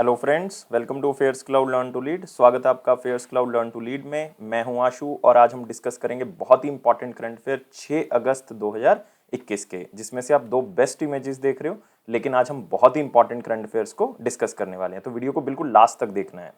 Hello friends, welcome to affairs cloud learn to lead. स्वागत है आपका affairs cloud learn to lead में। मैं हूं आशु और आज हम डिस्कस करेंगे बहुत ही इंपॉर्टेंट करंट अफेयर 6 अगस्त 2021 के, जिसमें से आप दो बेस्ट इमेजेस देख रहे हो। लेकिन आज हम बहुत ही इंपॉर्टेंट करंट अफेयर्स को डिस्कस करने वाले हैं, तो वीडियो को बिल्कुल लास्ट तक देखना है।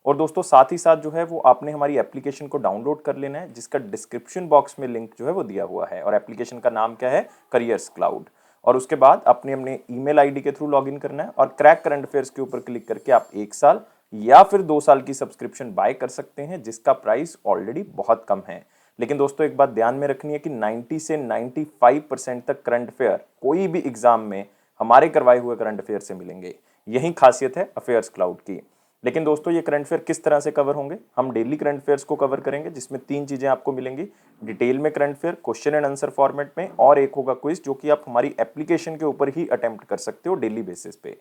और दोस्तों साथ ही साथ जो है वो आपने हमारी एप्लीकेशन को डाउनलोड कर लेना है, जिसका डिस्क्रिप्शन बॉक्स में लिंक जो है वो दिया हुआ है। और एप्लीकेशन का नाम क्या है? Careers cloud. और उसके बाद अपने अपने ईमेल आईडी के थ्रू लॉगिन करना है और क्रैक करंट अफेयर्स के ऊपर क्लिक करके आप 1 साल या फिर 2 साल की सब्सक्रिप्शन बाय कर सकते हैं, जिसका प्राइस ऑलरेडी बहुत कम है। लेकिन दोस्तों एक बात ध्यान में रखनी है कि 90 से 95% तक करंट अफेयर कोई भी एग्जाम में हमारे करवाए हुए करंट अफेयर से मिलेंगे। यही खासियत है अफेयर्स क्लाउड की। लेकिन दोस्तों ये करंट अफेयर किस तरह से कवर होंगे? हम डेली करंट अफेयर्स को कवर करेंगे, जिसमें 3 चीजें आपको मिलेंगी। डिटेल में current affair, question and answer format में, और एक होगा क्विज, जो कि आप हमारी एप्लीकेशन के ऊपर ही अटेम्प्ट कर सकते हो डेली बेसिस पे।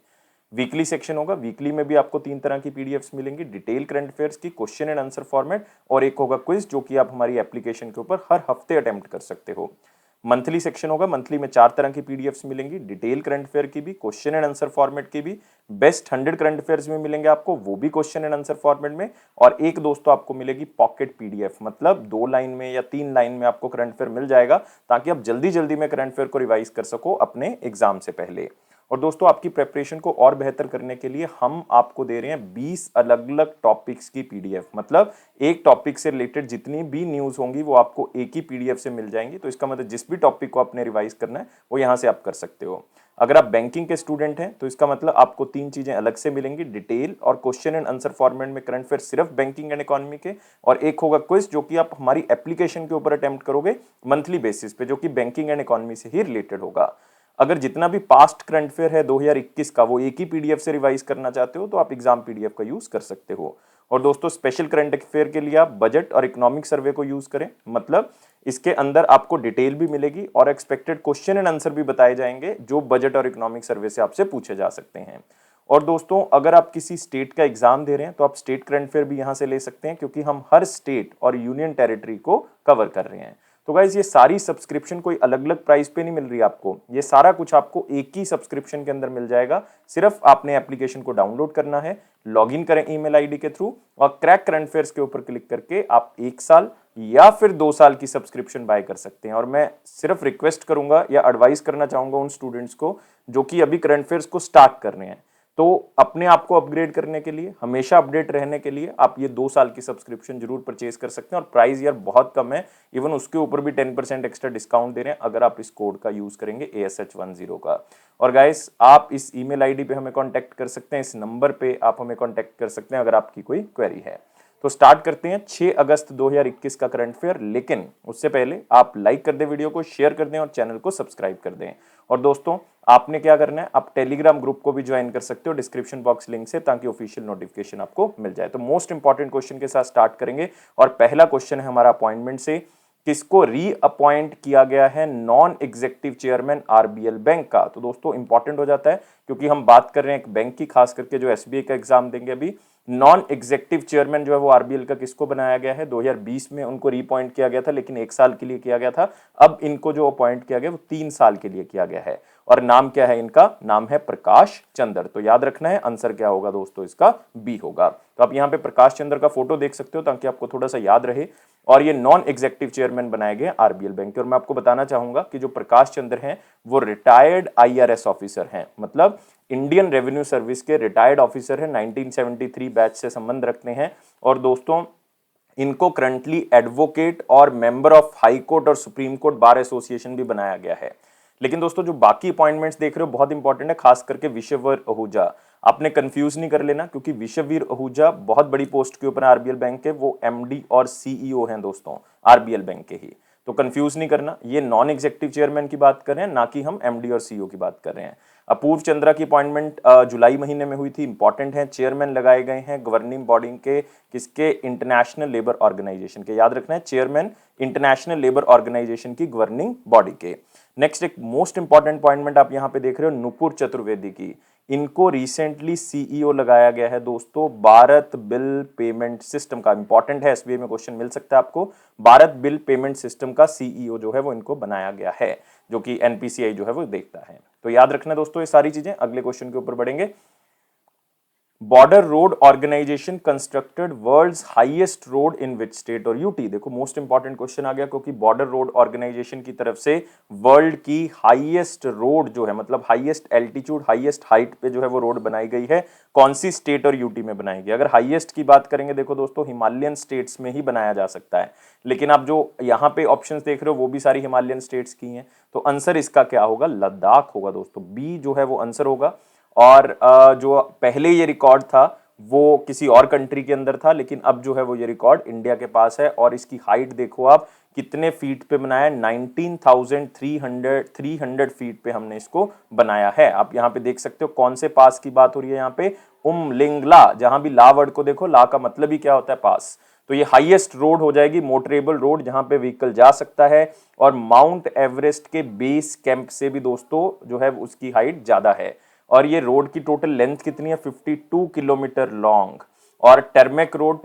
वीकली सेक्शन होगा, वीकली में भी आपको 3 तरह की पीडीएफ्स मिलेंगी, डिटेल करंट अफेयर्स की, क्वेश्चन एंड आंसर फॉर्मेट, और एक होगा क्विज, जो कि आप हमारी एप्लीकेशन के ऊपर हर हफ्ते अटेम्प्ट कर सकते हो। मंथली सेक्शन होगा, मंथली में 4 तरह की पीडीएफ्स मिलेंगी, डिटेल करंट अफेयर की भी, क्वेश्चन एंड आंसर फॉर्मेट की भी। बेस्ट 100 करंट अफेयर्स में मिलेंगे आपको, वो भी क्वेश्चन एंड आंसर फॉर्मेट में। और एक दोस्तों आपको मिलेगी पॉकेट पीडीएफ, मतलब 2 लाइन में या 3 लाइन में आपको करंट अफेयर मिल जाएगा, ताकि आप जल्दी जल्दी में करंट अफेयर को रिवाइज कर सको अपने एग्जाम से पहले। और दोस्तों आपकी प्रेपरेशन को और बेहतर करने के लिए हम आपको दे रहे हैं 20 अलग अलग टॉपिक्स की पीडीएफ, मतलब एक टॉपिक से रिलेटेड जितनी भी न्यूज होंगी वो आपको एक ही पीडीएफ से मिल जाएंगी। तो इसका मतलब जिस भी टॉपिक को आपने रिवाइज करना है वो यहां से आप कर सकते हो। अगर आप बैंकिंग के स्टूडेंट हैं तो इसका मतलब आपको 3 चीजें अलग से मिलेंगी, डिटेल और क्वेश्चन एंड आंसर फॉर्मेट में करंट अफेयर सिर्फ बैंकिंग एंड इकोनॉमी के, और एक होगा क्विज, जो कि आप हमारी एप्लीकेशन के ऊपर अटेम्प्ट करोगे मंथली बेसिस पे, जो कि बैंकिंग एंड इकोनॉमी से ही रिलेटेड होगा। अगर जितना भी पास्ट करंट अफेयर है 2021 का वो एक ही पीडीएफ से रिवाइज करना चाहते हो तो आप एग्जाम पीडीएफ का यूज कर सकते हो। और दोस्तों स्पेशल करंट अफेयर के लिए आप बजट और इकोनॉमिक सर्वे को यूज करें, मतलब इसके अंदर आपको डिटेल भी मिलेगी और एक्सपेक्टेड क्वेश्चन एंड आंसर भी बताए जाएंगे, जो बजट और इकोनॉमिक सर्वे से आपसे पूछे जा सकते हैं। और दोस्तों अगर आप किसी स्टेट का एग्जाम दे रहे हैं तो आप स्टेट करंट अफेयर भी यहां से ले सकते हैं, क्योंकि हम हर स्टेट और यूनियन टेरिटरी को कवर कर रहे हैं। तो गाइज ये सारी सब्सक्रिप्शन कोई अलग अलग प्राइस पे नहीं मिल रही आपको, ये सारा कुछ आपको एक ही सब्सक्रिप्शन के अंदर मिल जाएगा। सिर्फ आपने एप्लीकेशन को डाउनलोड करना है, लॉगिन करें ईमेल आईडी के थ्रू, और क्रैक करंट अफेयर्स के ऊपर क्लिक करके आप 1 साल या फिर 2 साल की सब्सक्रिप्शन बाय कर सकते हैं। और मैं सिर्फ रिक्वेस्ट करूंगा या एडवाइस करना चाहूंगा उन स्टूडेंट्स को जो कि अभी करंट अफेयर्स को स्टार्ट कर रहे हैं, तो अपने आप को अपग्रेड करने के लिए, हमेशा अपडेट रहने के लिए आप ये 2 साल की सब्सक्रिप्शन जरूर परचेज कर सकते हैं। और प्राइस यार बहुत कम है, इवन उसके ऊपर भी 10% एक्स्ट्रा डिस्काउंट दे रहे हैं अगर आप इस कोड का यूज करेंगे ASH10 का। और गाइस आप इस ईमेल आईडी पे हमें कांटेक्ट कर सकते हैं, इस नंबर पे आप हमें कांटेक्ट कर सकते हैं अगर आपकी कोई क्वेरी है। तो स्टार्ट करते हैं 6 अगस्त 2021 का करंट अफेयर। लेकिन उससे पहले आप लाइक कर दें वीडियो को, शेयर कर दें और चैनल को सब्सक्राइब कर दें। और दोस्तों आपने क्या करना है, आप टेलीग्राम ग्रुप को भी ज्वाइन कर सकते हो डिस्क्रिप्शन बॉक्स लिंक से, ताकि ऑफिशियल नोटिफिकेशन आपको मिल जाए। तो मोस्ट इंपॉर्टेंट क्वेश्चन के साथ स्टार्ट करेंगे और पहला क्वेश्चन है हमारा अपॉइंटमेंट से। किसको रीअपॉइंट किया गया है non executive chairman RBL bank का? तो दोस्तों इंपॉर्टेंट हो जाता है, क्योंकि हम बात कर रहे हैं एक बैंक की, खास करके जो एसबीआई का एग्जाम देंगे अभी। नॉन एग्जीक्यूटिव चेयरमैन जो है वो आरबीएल का किसको बनाया गया है? 2020 में उनको रीअपॉइंट किया गया था, लेकिन 1 साल के लिए किया गया था। अब इनको जो अपॉइंट किया गया वो 3 साल के लिए किया गया है। और नाम क्या है इनका? नाम है प्रकाश चंद्र। तो याद रखना है आंसर क्या होगा दोस्तों, इसका बी होगा। तो आप यहाँ पे प्रकाश चंद्र का फोटो देख सकते हो ताकि आपको थोड़ा सा याद रहे। और ये नॉन एग्जीक्यूटिव चेयरमैन बनाए गए आरबीएल बैंक के। और मैं आपको बताना चाहूंगा कि जो प्रकाश चंद्र हैं वो रिटायर्ड आईआरएस ऑफिसर हैं, मतलब इंडियन रेवेन्यू सर्विस के रिटायर्ड ऑफिसर हैं, 1973 बैच से संबंध रखते हैं। और दोस्तों इनको करंटली एडवोकेट और मेंबर ऑफ हाई कोर्ट और सुप्रीम कोर्ट बार एसोसिएशन भी बनाया गया है। लेकिन दोस्तों जो बाकी अपॉइंटमेंट्स देख रहे हो बहुत इंपॉर्टेंट है, खास करके विश्ववीर आहूजा। आपने कंफ्यूज नहीं कर लेना, क्योंकि विश्ववीर आहूजा बहुत बड़ी पोस्ट के ऊपर आरबीएल बैंक के, वो एमडी और सीईओ हैं दोस्तों आरबीएल बैंक के ही। तो कंफ्यूज नहीं करना, ये नॉन एग्जीक्यूटिव चेयरमैन की बात कर रहे हैं, ना कि हम एमडी और सीईओ की बात कर रहे हैं। अपूर्व चंद्रा की अपॉइंटमेंट जुलाई महीने में हुई थी, इंपॉर्टेंट है। चेयरमैन लगाए गए हैं गवर्निंग बॉडी के, किसके? इंटरनेशनल लेबर ऑर्गेनाइजेशन के। याद रखना है चेयरमैन इंटरनेशनल लेबर ऑर्गेनाइजेशन की गवर्निंग बॉडी के। नेक्स्ट एक मोस्ट इंपॉर्टेंट अपॉइंटमेंट आप यहां पे देख रहे हो नुपुर चतुर्वेदी की। इनको रिसेंटली सीईओ लगाया गया है दोस्तों भारत बिल पेमेंट सिस्टम का। इंपॉर्टेंट है, एसबीआई में क्वेश्चन मिल सकता है आपको। भारत बिल पेमेंट सिस्टम का सीईओ जो है वो इनको बनाया गया है, जो कि एनपीसीआई जो है वो देखता है। तो याद रखना दोस्तों ये सारी चीजें। अगले क्वेश्चन के ऊपर बढ़ेंगे। Border road organisation constructed world's highest road in which state और यूटी। देखो मोस्ट इंपॉर्टेंट क्वेश्चन आ गया, क्योंकि बॉर्डर रोड ऑर्गेनाइजेशन की तरफ से वर्ल्ड की हाईएस्ट रोड जो है, मतलब हाईएस्ट एल्टीट्यूड हाईएस्ट हाइट पे जो है वो रोड बनाई गई है, कौन सी स्टेट और यूटी में बनाई गई। अगर हाईएस्ट की बात करेंगे, देखो दोस्तों हिमालयन स्टेट्स में ही बनाया जा सकता है, लेकिन आप जो यहाँ पे ऑप्शंस देख रहे हो वो भी सारी हिमालयन स्टेट्स की हैं, तो आंसर इसका क्या होगा, लद्दाख होगा दोस्तों। बी जो है वो आंसर होगा। और जो पहले ये रिकॉर्ड था वो किसी और कंट्री के अंदर था, लेकिन अब जो है वो ये रिकॉर्ड इंडिया के पास है। और इसकी हाइट देखो आप कितने फीट पे बनाया, 19,300 फीट पे हमने इसको बनाया है। आप यहाँ पे देख सकते हो कौन से पास की बात हो रही है, यहाँ पे उमलिंगला। जहां भी ला वर्ड को देखो, ला का मतलब ही क्या होता है, पास। तो ये हाईएस्ट रोड हो जाएगी, मोटरेबल रोड, जहां पे व्हीकल जा सकता है। और माउंट एवरेस्ट के बेस कैंप से भी दोस्तों जो है उसकी हाइट ज्यादा है। और ये रोड की टोटल लेंथ कितनी है, 52 किलोमीटर लॉन्ग। और टर्मेक रोड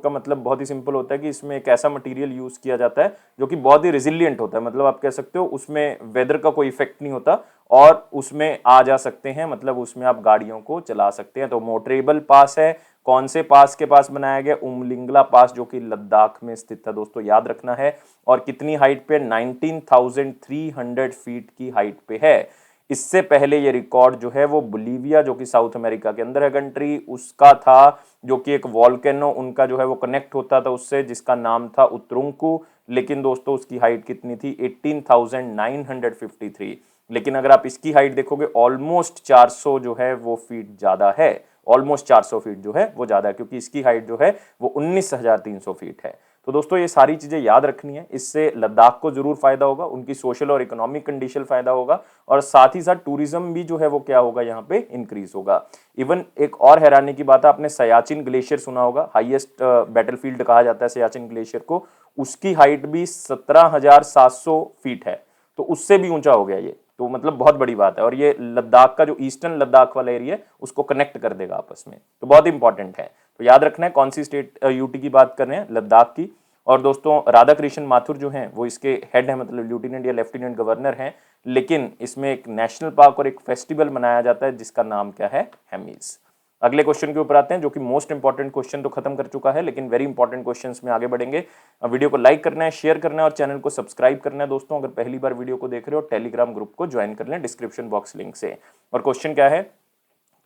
का मतलब बहुत ही सिंपल होता है कि इसमें एक ऐसा मटेरियल यूज किया जाता है जो कि बहुत ही रेजिलिएंट होता है, मतलब आप कह सकते हो उसमें वेदर का कोई इफेक्ट नहीं होता और उसमें आ जा सकते हैं, मतलब उसमें आप गाड़ियों को चला सकते हैं। तो मोटरेबल पास है, कौन से पास के पास बनाया गया, उमलिंगला पास, जो कि लद्दाख में स्थित था दोस्तों, याद रखना है। और कितनी हाइट पे, 19,300 फीट की हाइट पे है। इससे पहले ये रिकॉर्ड जो है वो बोलीविया, जो कि साउथ अमेरिका के अंदर है कंट्री, उसका था, जो कि एक वॉल्केनो उनका जो है वो कनेक्ट होता था उससे, जिसका नाम था उतरुंकु। लेकिन दोस्तों उसकी हाइट कितनी थी, 18,953। लेकिन अगर आप इसकी हाइट देखोगे ऑलमोस्ट 400 जो है वो फीट ज्यादा है, ऑलमोस्ट 400 फीट जो है वो ज्यादा है, क्योंकि इसकी हाइट जो है वो 19,300 फीट है। तो दोस्तों ये सारी चीजें याद रखनी है, इससे लद्दाख को जरूर फायदा होगा, उनकी सोशल और इकोनॉमिक कंडीशन फायदा होगा, और साथ ही साथ टूरिज्म भी जो है वो क्या होगा, यहाँ पे इंक्रीज होगा। इवन एक और हैरानी की बात है, आपने सियाचिन ग्लेशियर सुना होगा, हाईएस्ट बैटलफील्ड कहा जाता है सियाचिन ग्लेशियर को, उसकी हाइट भी 17,700 फीट है, तो उससे भी ऊंचा हो गया ये, तो मतलब बहुत बड़ी बात है। और ये लद्दाख का जो ईस्टर्न लद्दाख वाला एरिया है उसको कनेक्ट कर देगा आपस में, तो बहुत इंपॉर्टेंट है। तो याद रखना है कौन सी स्टेट, यूटी की बात कर रहे हैं, लद्दाख की। और दोस्तों राधा कृष्ण माथुर जो हैं वो इसके हेड है, मतलब लेफ्टिनेंट या लेफ्टिनेंट गवर्नर हैं। लेकिन इसमें एक नेशनल पार्क और एक फेस्टिवल मनाया जाता है जिसका नाम क्या है, हेमिस। अगले क्वेश्चन के ऊपर आते हैं, जो कि मोस्ट इंपॉर्टेंट क्वेश्चन तो खत्म कर चुका है, लेकिन वेरी इंपॉर्टेंट क्वेश्चंस में आगे बढ़ेंगे। वीडियो को लाइक करना है, शेयर करना है और चैनल को सब्सक्राइब करना है दोस्तों। अगर पहली बार वीडियो को देख रहे हो, टेलीग्राम ग्रुप को ज्वाइन कर लें डिस्क्रिप्शन बॉक्स लिंक से। और क्वेश्चन क्या है,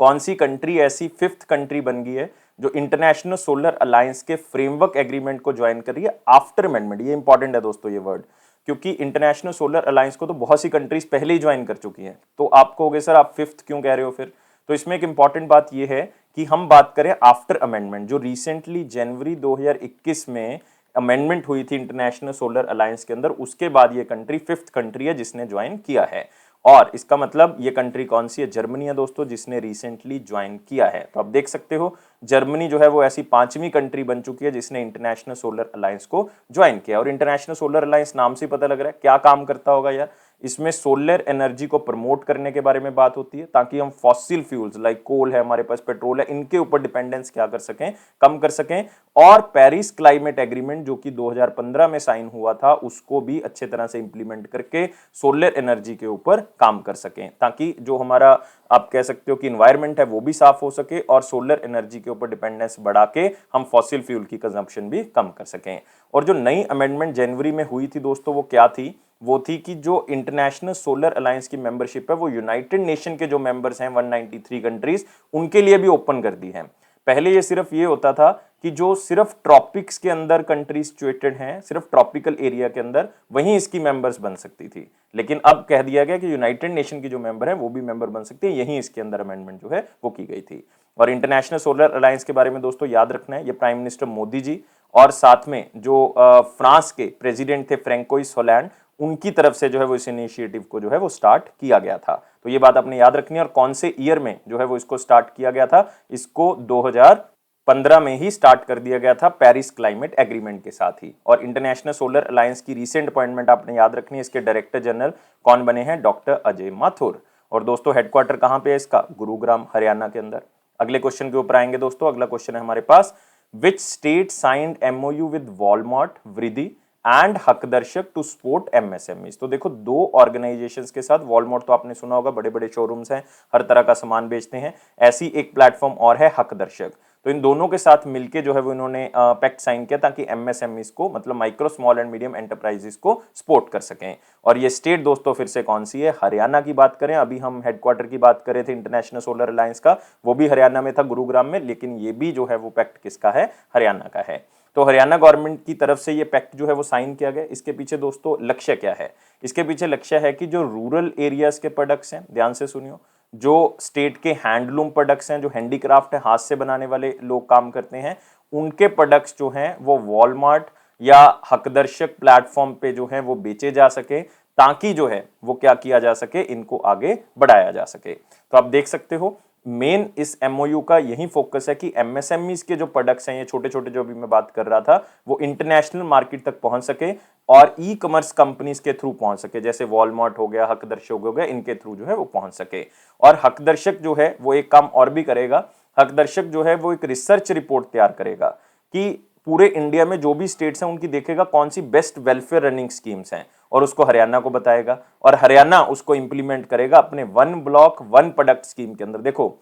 कौन सी कंट्री ऐसी 5th कंट्री बन गई है जो इंटरनेशनल सोलर अलायंस के फ्रेमवर्क एग्रीमेंट को ज्वाइन कर रही है आफ्टर अमेंडमेंट। ये इंपॉर्टेंट है दोस्तों ये वर्ड, क्योंकि इंटरनेशनल सोलर अलायंस को तो बहुत सी कंट्रीज पहले ही ज्वाइन कर चुकी हैं। तो आप कहोगे सर आप 5th क्यों कह रहे हो फिर, तो इसमें एक इंपॉर्टेंट बात यह है कि हम बात करें आफ्टर अमेंडमेंट, जो रिसेंटली जनवरी 2021 में अमेंडमेंट हुई थी इंटरनेशनल सोलर अलायंस के अंदर, उसके बाद ये कंट्री 5th कंट्री है जिसने ज्वाइन किया है। और इसका मतलब ये कंट्री कौन सी है, जर्मनी है दोस्तों, जिसने रिसेंटली ज्वाइन किया है। तो आप देख सकते हो जर्मनी जो है वो ऐसी 5वीं कंट्री बन चुकी है जिसने इंटरनेशनल सोलर अलायंस को ज्वाइन किया। और इंटरनेशनल सोलर अलायंस नाम से पता लग रहा है क्या काम करता होगा यार, इसमें सोलर एनर्जी को प्रमोट करने के बारे में बात होती है, ताकि हम फॉसिल फ्यूल्स लाइक कोल है, हमारे पास पेट्रोल है, इनके ऊपर डिपेंडेंस क्या कर सकें, कम कर सकें। और पेरिस क्लाइमेट एग्रीमेंट जो कि 2015 में साइन हुआ था, उसको भी अच्छे तरह से इंप्लीमेंट करके सोलर एनर्जी के ऊपर काम कर सकें, ताकि जो हमारा आप कह सकते हो कि इन्वायरमेंट है वो भी साफ हो सके, और सोलर एनर्जी के ऊपर डिपेंडेंस बढ़ा के हम फॉसिल फ्यूल की कंजम्पशन भी कम कर सकें। और जो नई अमेंडमेंट जनवरी में हुई थी दोस्तों, वो क्या थी, वो थी कि जो इंटरनेशनल सोलर अलायंस की मेंबरशिप है वो यूनाइटेड नेशन के जो मेंबर्स हैं 193 कंट्रीज, उनके लिए भी ओपन कर दी है। पहले ये सिर्फ ये होता था कि जो सिर्फ ट्रॉपिक्स के अंदर कंट्रीज सिचुएटेड हैं, सिर्फ ट्रॉपिकल एरिया के अंदर, वहीं इसकी मेंबर्स बन सकती थी। लेकिन अब कह दिया गया कि यूनाइटेड नेशन की जो मेंबर है वो भी मेंबर बन सकते हैं, यहीं इसके अंदर अमेंडमेंट जो है वो की गई थी। और इंटरनेशनल सोलर अलायंस के बारे में दोस्तों याद रखना है, ये प्राइम मिनिस्टर मोदी जी और साथ में जो फ्रांस के प्रेसिडेंट थे फ्रैंकोइस होलैंड, उनकी तरफ से जो है वो इस इनिशिएटिव को जो है वो स्टार्ट किया गया था। तो ये बात आपने याद रखनी है। और कौन से ईयर में जो है वो इसको स्टार्ट किया गया था, इसको 2015 में ही स्टार्ट कर दिया गया था पेरिस क्लाइमेट एग्रीमेंट के साथ ही। और इंटरनेशनल सोलर अलायंस की रीसेंट अपॉइंटमेंट आपने याद रखनी है, इसके डायरेक्टर जनरल कौन बने हैं, डॉक्टर अजय माथुर। और दोस्तों हेडक्वार्टर कहां पे है इसका, गुरुग्राम हरियाणा के अंदर। अगले क्वेश्चन के ऊपर आएंगे दोस्तों। अगला क्वेश्चन है हमारे पास, which state signed MOU with Walmart, Vriddhi and Hakdarshak to support MSMEs. तो देखो दो ऑर्गेनाइजेशंस के साथ, वॉलमार्ट तो आपने सुना होगा, बड़े बड़े शोरूम्स हैं, हर तरह का सामान बेचते हैं, ऐसी एक प्लेटफॉर्म और है हकदर्शक। तो इन दोनों के साथ मिलके जो है वो इन्होंने पैक्ट साइन किया ताकि एमएसएमईज को, मतलब micro small and medium enterprises को सपोर्ट कर सकें। और ये स्टेट दोस्तों फिर से कौन सी है, हरियाणा की बात करें, अभी हम हेडक्वार्टर की बात कर रहे थे इंटरनेशनल सोलर अलायंस का, वो भी हरियाणा में था, गुरुग्राम में, लेकिन ये भी जो है वो पैक्ट किसका है, हरियाणा का है। तो हरियाणा गवर्नमेंट की तरफ से ये पैक्ट जो है वो साइन किया गया। इसके पीछे दोस्तों लक्ष्य क्या है, इसके पीछे लक्ष्य है कि जो रूरल एरियाज के प्रोडक्ट्स हैं, ध्यान से सुनियो, जो स्टेट के हैंडलूम प्रोडक्ट्स हैं, जो हैंडीक्राफ्ट है, हाथ से बनाने वाले लोग काम करते हैं, उनके प्रोडक्ट्स जो हैं वो वॉलमार्ट या हकदर्शक प्लेटफॉर्म पे जो है वो बेचे जा सके, ताकि जो है वो क्या किया जा सके, इनको आगे बढ़ाया जा सके। तो आप देख सकते हो मेन इस एमओयू का यही फोकस है कि एमएसएमईज के जो प्रोडक्ट्स हैं, ये छोटे छोटे जो अभी मैं बात कर रहा था, वो इंटरनेशनल मार्केट तक पहुंच सके और ई कॉमर्स कंपनीज के थ्रू पहुंच सके, जैसे वॉलमार्ट हो गया, हकदर्शक हो गया, इनके थ्रू जो है वो पहुंच सके। और हकदर्शक जो है वो एक काम और भी करेगा, हकदर्शक जो है वो एक रिसर्च रिपोर्ट तैयार करेगा कि पूरे इंडिया में जो भी स्टेट्स हैं उनकी देखेगा कौन सी बेस्ट वेलफेयर रनिंग स्कीम्स हैं, और उसको हरियाणा को बताएगा, और हरियाणा उसको इंप्लीमेंट करेगा अपने one block one product scheme के अंदर। देखो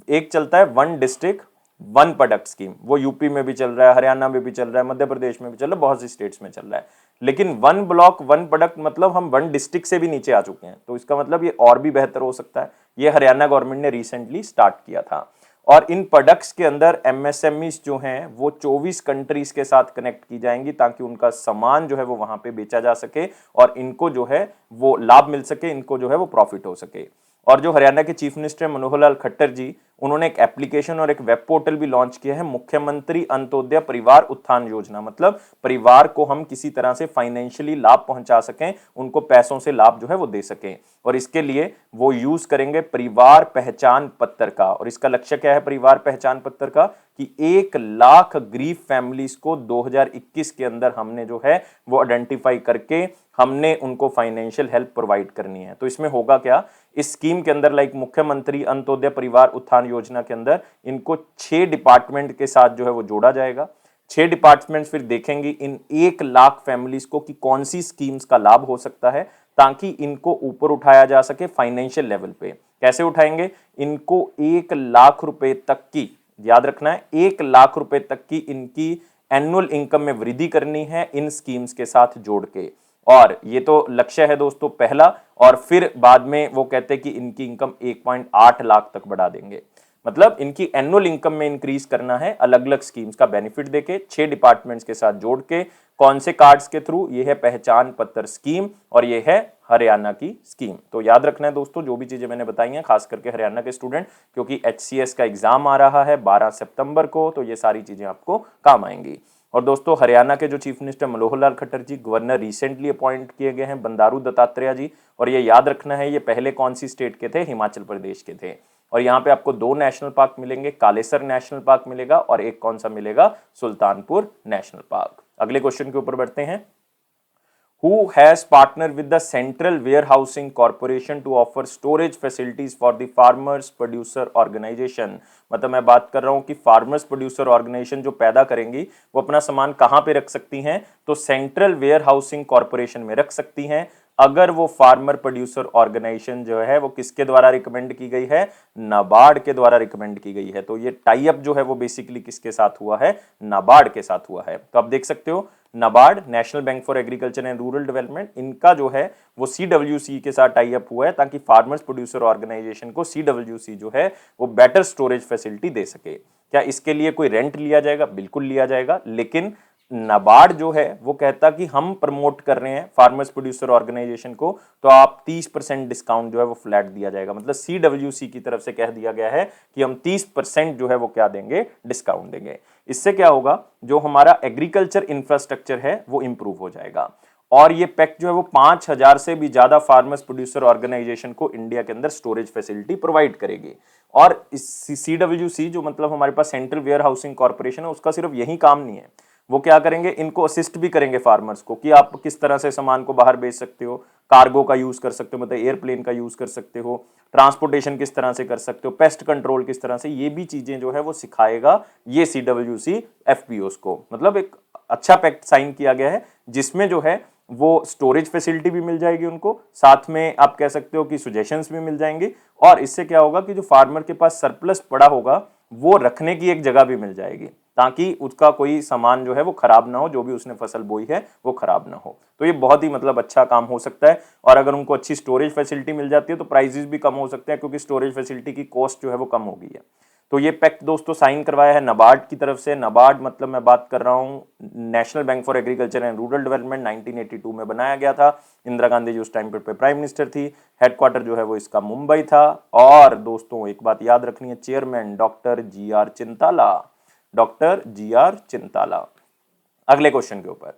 एक चलता है one district one product scheme, वो यूपी में भी चल रहा है, हरियाणा में भी चल रहा है, मध्य प्रदेश में भी चल रहा है, बहुत सी स्टेट्स में चल रहा है। लेकिन वन ब्लॉक वन प्रोडक्ट मतलब हम वन डिस्ट्रिक्ट से भी नीचे आ चुके हैं, तो इसका मतलब ये और भी बेहतर हो सकता है। ये हरियाणा गवर्नमेंट ने रिसेंटली स्टार्ट किया था। और इन प्रोडक्ट्स के अंदर एमएसएमईज जो हैं वो 24 कंट्रीज के साथ कनेक्ट की जाएंगी, ताकि उनका सामान जो है वो वहां पे बेचा जा सके और इनको जो है वो लाभ मिल सके, इनको जो है वो प्रॉफिट हो सके। और जो हरियाणा के चीफ मिनिस्टर मनोहर लाल खट्टर जी, उन्होंने एक एप्लीकेशन और एक वेब पोर्टल भी लॉन्च किया है, मुख्यमंत्री अंत्योदय परिवार उत्थान योजना। मतलब परिवार को हम किसी तरह से फाइनेंशियली लाभ पहुंचा सकें, उनको पैसों से लाभ जो है वो दे सकें, और इसके लिए वो यूज करेंगे परिवार पहचान पत्र का। और इसका लक्ष्य क्या है परिवार पहचान पत्र का, कि 1 लाख गरीब फैमिलीज को 2021 के अंदर हमने जो है वो आइडेंटिफाई करके हमने उनको फाइनेंशियल हेल्प प्रोवाइड करनी है। तो इसमें होगा क्या, इस स्कीम के अंदर लाइक मुख्यमंत्री अंत्योदय परिवार उत्थान योजना के अंदर इनको 6 डिपार्टमेंट के साथ जो है वो जोड़ा जाएगा। 6 डिपार्टमेंट्स फिर देखेंगे इन 1 लाख फैमिलीज को कि कौन सी स्कीम्स का लाभ हो सकता है, ताकि इनको ऊपर उठाया जा सके फाइनेंशियल लेवल पे। कैसे उठाएंगे, इनको 1 लाख रुपए तक की, याद रखना है 1 लाख रुपए तक की इनकी एनुअल इनकम में वृद्धि करनी है इन स्कीम्स के साथ जोड़ के। और ये तो लक्ष्य है दोस्तों पहला, और फिर बाद में वो कहते हैं कि इनकी इनकम 1.8 लाख तक बढ़ा देंगे। मतलब इनकी एनुअल इनकम में इंक्रीज करना है अलग अलग स्कीम्स का बेनिफिट देके, 6 डिपार्टमेंट्स के साथ जोड़ के। कौन से कार्ड्स के थ्रू, ये है पहचान पत्र स्कीम और ये है हरियाणा की स्कीम। तो याद रखना है दोस्तों जो भी चीजें मैंने बताई हैं, खास करके हरियाणा के स्टूडेंट, क्योंकि HCS का एग्जाम आ रहा है 12 सितंबर को, तो ये सारी चीजें आपको काम आएंगी। और दोस्तों हरियाणा के जो चीफ मिनिस्टर मनोहर लाल खट्टर जी, गवर्नर रिसेंटली अपॉइंट किए गए हैं बंडारू दत्तात्रेय जी। और ये याद रखना है ये पहले कौन सी स्टेट के थे, हिमाचल प्रदेश के थे। और यहाँ पे आपको 2 नेशनल पार्क मिलेंगे, कालेसर नेशनल पार्क मिलेगा और एक कौन सा मिलेगा, सुल्तानपुर नेशनल पार्क। अगले क्वेश्चन के ऊपर बढ़ते हैं। Who has partnered with the Central Warehousing Corporation to offer storage facilities for the farmers producer organization? मतलब मैं बात कर रहा हूं कि फार्मर्स प्रोड्यूसर ऑर्गेनाइजेशन जो पैदा करेंगी वो अपना सामान कहां पे रख सकती हैं, तो सेंट्रल वेयर हाउसिंग कॉर्पोरेशन में रख सकती हैं, अगर वो फार्मर प्रोड्यूसर ऑर्गेनाइजेशन जो है वो किसके द्वारा रिकमेंड की गई है, नाबार्ड के द्वारा रिकमेंड की गई है। तो ये टाई अप जो है वो बेसिकली किसके साथ हुआ है, नाबार्ड के साथ हुआ है। तो आप देख सकते हो NABARD, national bank for agriculture and rural development, इनका जो है वो CWC के साथ टाई अप हुआ है, ताकि फार्मर्स प्रोड्यूसर ऑर्गेनाइजेशन को CWC जो है वो बेटर स्टोरेज फैसिलिटी दे सके। क्या इसके लिए कोई रेंट लिया जाएगा, बिल्कुल लिया जाएगा, लेकिन नाबार्ड जो है वो कहता कि हम प्रमोट कर रहे हैं फार्मर्स प्रोड्यूसर ऑर्गेनाइजेशन को, तो आप 30% डिस्काउंट जो है वो फ्लैट दिया जाएगा। मतलब CWC की तरफ से कह दिया गया है कि हम 30% जो है वो क्या देंगे, डिस्काउंट देंगे। इससे क्या होगा, जो हमारा एग्रीकल्चर इंफ्रास्ट्रक्चर है वो इंप्रूव हो जाएगा। और ये पैक्ट जो है वो 5000 से भी ज्यादा फार्मर्स प्रोड्यूसर ऑर्गेनाइजेशन को इंडिया के अंदर स्टोरेज फैसिलिटी प्रोवाइड करेगी। और इस CWC जो मतलब हमारे पास सेंट्रल वेयर हाउसिंग कॉर्पोरेशन है, उसका सिर्फ यही काम नहीं है, वो क्या करेंगे, इनको असिस्ट भी करेंगे फार्मर्स को कि आप किस तरह से सामान को बाहर बेच सकते हो, कार्गो का यूज कर सकते हो, मतलब एयरप्लेन का यूज कर सकते हो, ट्रांसपोर्टेशन किस तरह से कर सकते हो, पेस्ट कंट्रोल किस तरह से, ये भी चीजें जो है वो सिखाएगा ये CWC FPOs को। मतलब एक अच्छा पैक्ट साइन किया गया है, जिसमें जो है वो स्टोरेज फैसिलिटी भी मिल जाएगी उनको, साथ में आप कह सकते हो कि सुजेशंस भी मिल जाएंगे, और इससे क्या होगा कि जो फार्मर के पास सरप्लस पड़ा होगा वो रखने की एक जगह भी मिल जाएगी, ताकि उसका कोई सामान जो है वो खराब ना हो, जो भी उसने फसल बोई है वो खराब ना हो। तो ये बहुत ही मतलब अच्छा काम हो सकता है, और अगर उनको अच्छी स्टोरेज फैसिलिटी मिल जाती है तो प्राइसेस भी कम हो सकते हैं, क्योंकि स्टोरेज फैसिलिटी की कॉस्ट जो है वो कम हो गई है। तो ये पैक्ट दोस्तों साइन करवाया है नबार्ड की तरफ से। नबार्ड मतलब मैं बात कर रहा हूँ national bank for agriculture and rural development, 1982 में बनाया गया था। इंदिरा गांधी जी उस टाइम पे प्राइम मिनिस्टर थी। हेडक्वार्टर जो है वो इसका मुंबई था। और दोस्तों एक बात याद रखनी है, chairman doctor G.R.. Chintala, doctor G.R.. Chintala. अगले क्वेश्चन के ऊपर,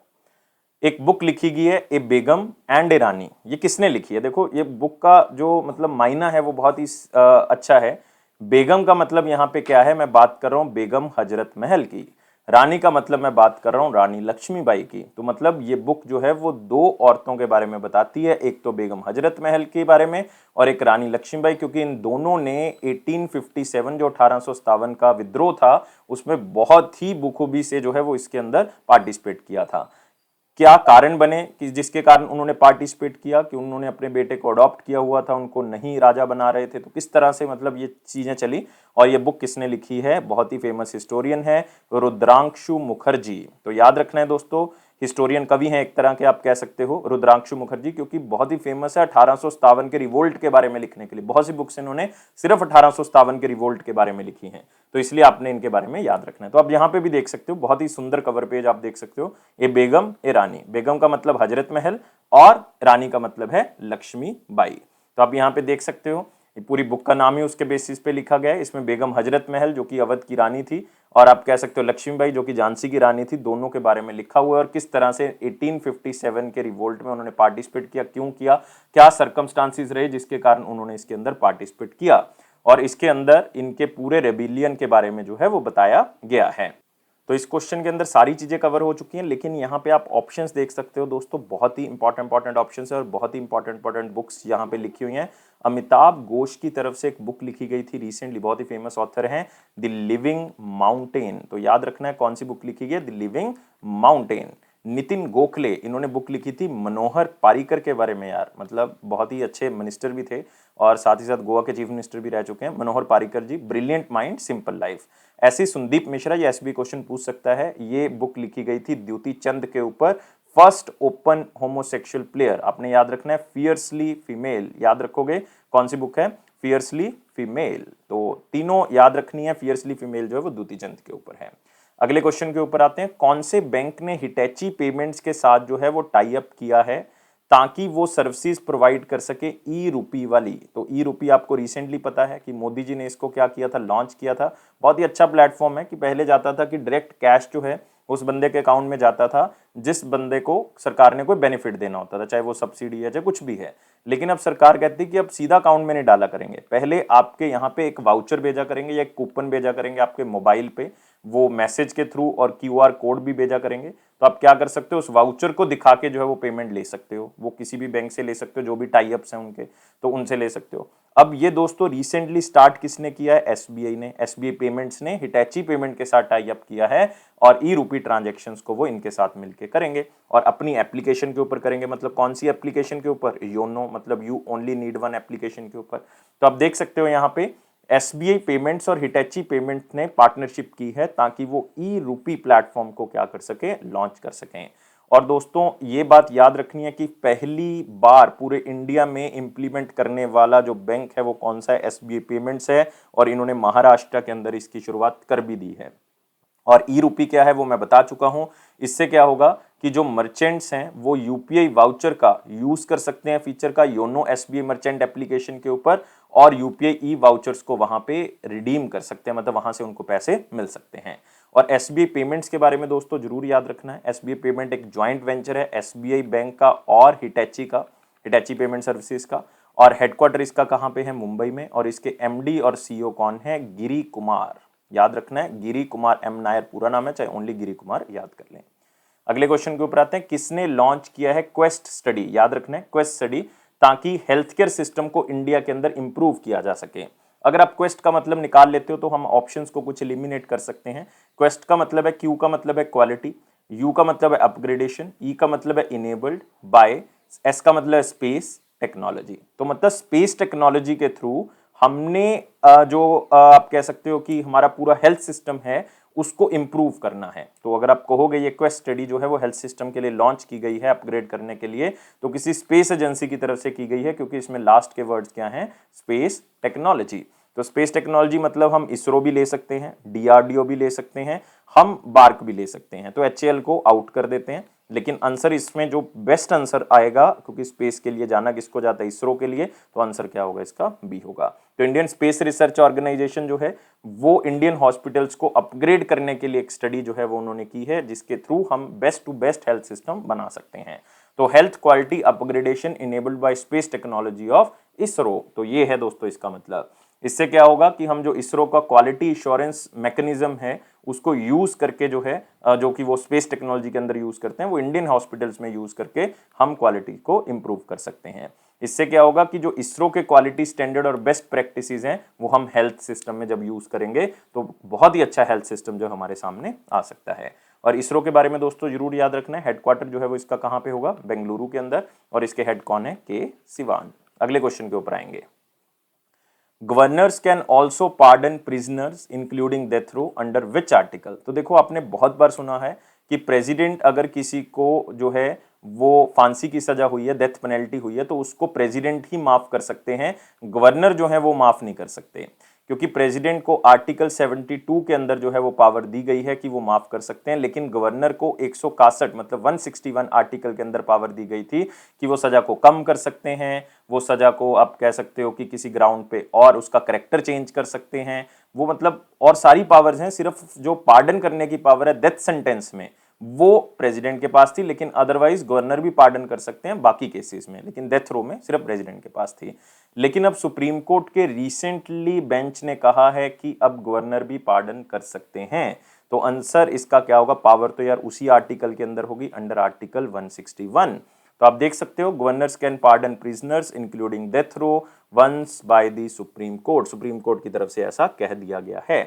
एक बुक लिखी गई है ए बेगम एंड ए रानी। ये किसने लिखी है? देखो ये बुक का जो मतलब मायना है वो बहुत ही अच्छा है। बेगम का मतलब यहाँ पे क्या है, मैं बात कर रहा हूँ बेगम हजरत महल की। रानी का मतलब मैं बात कर रहा हूँ रानी लक्ष्मीबाई की। तो मतलब ये बुक जो है वो दो औरतों के बारे में बताती है, एक तो बेगम हजरत महल के बारे में और एक रानी लक्ष्मीबाई, क्योंकि इन दोनों ने 1857 जो 1857 का विद्रोह था उसमें बहुत ही बखूबी से जो है वो इसके अंदर पार्टिसिपेट किया था। क्या कारण बने कि जिसके कारण उन्होंने पार्टिसिपेट किया, कि उन्होंने अपने बेटे को अडॉप्ट किया हुआ था, उनको नहीं राजा बना रहे थे, तो किस तरह से मतलब ये चीजें चली। और ये बुक किसने लिखी है? बहुत ही फेमस हिस्टोरियन है रुद्रांशु मुखर्जी। तो याद रखना है दोस्तों, हिस्टोरियन कवि हैं एक तरह के, आप कह सकते हो रुद्रांशु मुखर्जी, क्योंकि बहुत ही फेमस है 1857 के रिवोल्ट के बारे में लिखने के लिए। बहुत सी बुक्स इन्होंने सिर्फ 1857 के रिवोल्ट के बारे में लिखी हैं, तो इसलिए आपने इनके बारे में याद रखना है। तो आप यहाँ पे भी देख सकते हो, बहुत ही सुंदर कवर पेज आप देख सकते हो। ये बेगम ए रानी, बेगम का मतलब हजरत महल और रानी का मतलब है लक्ष्मी बाई। तो आप यहाँ पे देख सकते हो ये पूरी बुक का नाम ही उसके बेसिस पे लिखा गया है। इसमें बेगम हजरत महल जो कि अवध की रानी थी, और आप कह सकते हो लक्ष्मीबाई जो कि झांसी की रानी थी, दोनों के बारे में लिखा हुआ है, और किस तरह से 1857 के रिवोल्ट में उन्होंने पार्टिसिपेट किया, क्यों किया, क्या सर्कमस्टांसिस रहे जिसके कारण उन्होंने इसके अंदर पार्टिसिपेट किया, और इसके अंदर इनके पूरे रेबिलियन के बारे में जो है वो बताया गया है। तो इस क्वेश्चन के अंदर सारी चीजें कवर हो चुकी हैं, लेकिन यहाँ पे आप ऑप्शंस देख सकते हो दोस्तों, बहुत ही इंपॉर्टेंट ऑप्शंस है और बहुत ही इंपॉर्टेंट बुक्स यहाँ पे लिखी हुई हैं। अमिताभ घोष की तरफ से एक बुक लिखी गई थी रिसेंटली, बहुत ही फेमस ऑथर हैं, द लिविंग माउंटेन। तो याद रखना है कौन सी बुक लिखी गई है, the living mountain. Nitin Gokhale, इन्होंने बुक लिखी थी मनोहर पारिकर के बारे में। यार मतलब बहुत ही अच्छे मिनिस्टर भी थे और साथ ही साथ गोवा के चीफ मिनिस्टर भी रह चुके हैं Manohar Parrikar ji. Brilliant mind simple life. ऐसी संदीप मिश्रा, ये एसबी क्वेश्चन पूछ सकता है, ये बुक लिखी गई थी द्युति चंद के ऊपर, फर्स्ट ओपन होमोसेक्सुअल प्लेयर। आपने याद रखना है फियर्सली फीमेल, याद रखोगे कौन सी बुक है, फियर्सली फीमेल। तो तीनों याद रखनी है, फियर्सली फीमेल जो है वो द्युति चंद के ऊपर है। अगले क्वेश्चन के ऊपर आते हैं, कौन से बैंक ने हिटैची पेमेंट्स के साथ जो है वो टाई अप किया है ताकि वो सर्विसेज प्रोवाइड कर सके ई रूपी वाली। तो ई रूपी आपको रिसेंटली पता है कि मोदी जी ने इसको क्या किया था, लॉन्च किया था। बहुत ही अच्छा प्लेटफॉर्म है कि पहले जाता था कि डायरेक्ट कैश जो है उस बंदे के अकाउंट में जाता था जिस बंदे को सरकार ने कोई बेनिफिट देना होता था, चाहे वो सब्सिडी है चाहे कुछ भी है। लेकिन अब सरकार कहती है कि अब सीधा अकाउंट में नहीं डाला करेंगे, पहले आपके यहाँ पे एक वाउचर भेजा करेंगे या एक कूपन भेजा करेंगे आपके मोबाइल पे, वो मैसेज के थ्रू, और क्यूआर कोड भी भेजा करेंगे। तो आप क्या कर सकते हो, उस वाउचर को दिखा के जो है वो पेमेंट ले सकते हो। वो किसी भी बैंक से ले सकते हो जो भी टाई अप्स हैं उनके, तो उनसे ले सकते हो। अब ये दोस्तों रिसेंटली स्टार्ट किसने किया है, एसबीआई ने। एसबीआई पेमेंट्स ने हिटैची पेमेंट के साथ टाई अप किया है और ई रूपी ट्रांजेक्शन्स को वो इनके साथ मिलकर करेंगे और अपनी एप्लीकेशन के ऊपर करेंगे। मतलब कौन सी एप्लीकेशन के ऊपर, योनो, मतलब you only need one application के ऊपर। तो आप देख सकते हो यहाँ पे एसबीआई पेमेंट्स और हिटैची पेमेंट ने पार्टनरशिप की है ताकि वो ई रूपी प्लेटफॉर्म को क्या कर सके, लॉन्च कर सकें। और दोस्तों ये बात याद रखनी है कि पहली बार पूरे इंडिया में इंप्लीमेंट करने वाला जो बैंक है वो कौन सा है, एसबीआई पेमेंट्स है, और इन्होंने महाराष्ट्र के अंदर इसकी शुरुआत कर भी दी है। और ई रूपी क्या है वो मैं बता चुका हूं। इससे क्या होगा कि जो मर्चेंट्स हैं वो यूपीआई वाउचर का यूज कर सकते हैं, फीचर का, योनो एसबीआई मर्चेंट एप्लीकेशन के ऊपर, और यूपीआई ई वाउचर्स को वहां पे रिडीम कर सकते हैं, मतलब वहां से उनको पैसे मिल सकते हैं। और एसबीआई पेमेंट्स के बारे में दोस्तों जरूर याद रखना है, एसबीआई पेमेंट एक ज्वाइंट वेंचर है एसबीआई बैंक का और हिटैची का, हिटैची पेमेंट सर्विसेज का। और हेडक्वार्टर इसका कहां पे है, मुंबई में। और इसके एमडी और सीईओ कौन है, गिरी कुमार। याद रखना है गिरी कुमार एम नायर पूरा नाम है, चाहे ओनली गिरी कुमार याद कर लें। अगले क्वेश्चन के ऊपर आते हैं, किसने लॉन्च किया है क्वेस्ट स्टडी। याद रखना है क्वेस्ट स्टडी, ताकि हेल्थ केयर सिस्टम को इंडिया के अंदर इंप्रूव किया जा सके। अगर आप क्वेस्ट का मतलब निकाल लेते हो तो हम ऑप्शंस को कुछ एलिमिनेट कर सकते हैं। क्वेस्ट का मतलब है, क्यू का मतलब है क्वालिटी, यू का मतलब है अपग्रेडेशन, ई का मतलब है इनेबल्ड बाय, एस का मतलब है स्पेस टेक्नोलॉजी। तो मतलब स्पेस टेक्नोलॉजी के थ्रू हमने जो आप कह सकते हो कि हमारा पूरा हेल्थ सिस्टम है उसको इंप्रूव करना है। तो अगर आप कहोगे ये क्वेस्ट स्टडी जो है वो हेल्थ सिस्टम के लिए लॉन्च की गई है अपग्रेड करने के लिए, तो किसी स्पेस एजेंसी की तरफ से की गई है, क्योंकि इसमें लास्ट के वर्ड्स क्या हैं, स्पेस टेक्नोलॉजी। तो स्पेस टेक्नोलॉजी मतलब हम इसरो भी ले सकते हैं, डीआरडीओ भी ले सकते हैं, हम बार्क भी ले सकते हैं। तो एचएएल को आउट कर देते हैं, लेकिन आंसर इसमें जो बेस्ट आंसर आएगा, क्योंकि स्पेस के लिए जाना किसको जाता है, इसरो के लिए, तो आंसर क्या होगा इसका, बी होगा। तो इंडियन स्पेस रिसर्च ऑर्गेनाइजेशन जो है वो इंडियन हॉस्पिटल्स को अपग्रेड करने के लिए एक स्टडी जो है वो उन्होंने की है, जिसके थ्रू हम best to best health system बना सकते हैं। तो health quality upgradation enabled by space technology of ISRO, तो ये है दोस्तों इसका मतलब। इससे क्या होगा कि हम जो इसरो का क्वालिटी इंश्योरेंस मैकेनिज्म है उसको यूज करके जो है जो कि वो स्पेस टेक्नोलॉजी के अंदर यूज करते हैं, वो इंडियन हॉस्पिटल्स में यूज करके हम क्वालिटी को इंप्रूव कर सकते हैं। इससे क्या होगा कि जो इसरो के क्वालिटी स्टैंडर्ड और बेस्ट प्रैक्टिसेस हैं वो हम हेल्थ सिस्टम में जब यूज करेंगे तो बहुत ही अच्छा हेल्थ सिस्टम जो हमारे सामने आ सकता है। और इसरो के बारे में दोस्तों जरूर याद रखना है, हेडक्वार्टर जो है वो इसका कहां पे होगा, बेंगलुरु के अंदर, और इसके हेड कौन है, के सिवान। अगले क्वेश्चन के ऊपर आएंगे। Governors can also pardon prisoners including death row under which article. तो देखो आपने बहुत बार सुना है कि प्रेसिडेंट अगर किसी को जो है वो फांसी की सजा हुई है, डेथ पेनल्टी हुई है, तो उसको प्रेसिडेंट ही माफ कर सकते हैं, गवर्नर जो है वो माफ नहीं कर सकते, क्योंकि प्रेसिडेंट को आर्टिकल 72 के अंदर जो है वो पावर दी गई है कि वो माफ कर सकते हैं, लेकिन गवर्नर को 161 मतलब 161 आर्टिकल के अंदर पावर दी गई थी कि वो सजा को कम कर सकते हैं, वो सजा को आप कह सकते हो कि किसी ग्राउंड पे और उसका करेक्टर चेंज कर सकते हैं, वो मतलब और सारी पावर्स हैं, सिर्फ जो पार्डन करने की पावर है डेथ सेंटेंस में वो प्रेसिडेंट के पास थी, लेकिन अदरवाइज गवर्नर भी पार्डन कर सकते हैं बाकी केसेस में, लेकिन डेथ रो में सिर्फ प्रेसिडेंट के पास थी। लेकिन अब सुप्रीम कोर्ट के रिसेंटली बेंच ने कहा है कि अब गवर्नर भी पार्डन कर सकते हैं। तो आंसर इसका क्या होगा, पावर तो यार उसी आर्टिकल के अंदर होगी, अंडर आर्टिकल 161। तो आप देख सकते हो governors can pardon prisoners including death row once by the Supreme Court, Supreme Court की तरफ से ऐसा कह दिया गया है।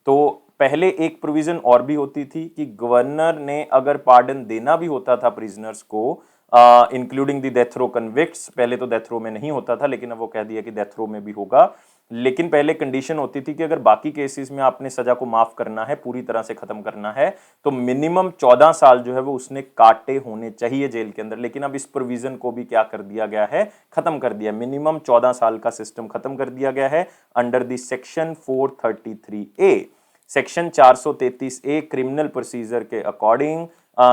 तो पहले एक प्रोविजन और भी होती थी कि गवर्नर ने अगर पार्डन देना भी होता था प्रिजनर्स को including the death row convicts, पहले तो डेथ रो में नहीं होता था, लेकिन अब वो कह दिया कि डेथ रो में भी होगा। लेकिन पहले कंडीशन होती थी कि अगर बाकी केसेस में आपने सजा को माफ करना है, पूरी तरह से खत्म करना है, तो मिनिमम 14 साल जो है वो उसने काटे होने चाहिए जेल के अंदर। लेकिन अब इस प्रोविजन को भी क्या कर दिया गया है, खत्म कर दिया, मिनिमम 14 साल का सिस्टम खत्म कर दिया गया है under the section 433A। Section 433A criminal procedure के अकॉर्डिंग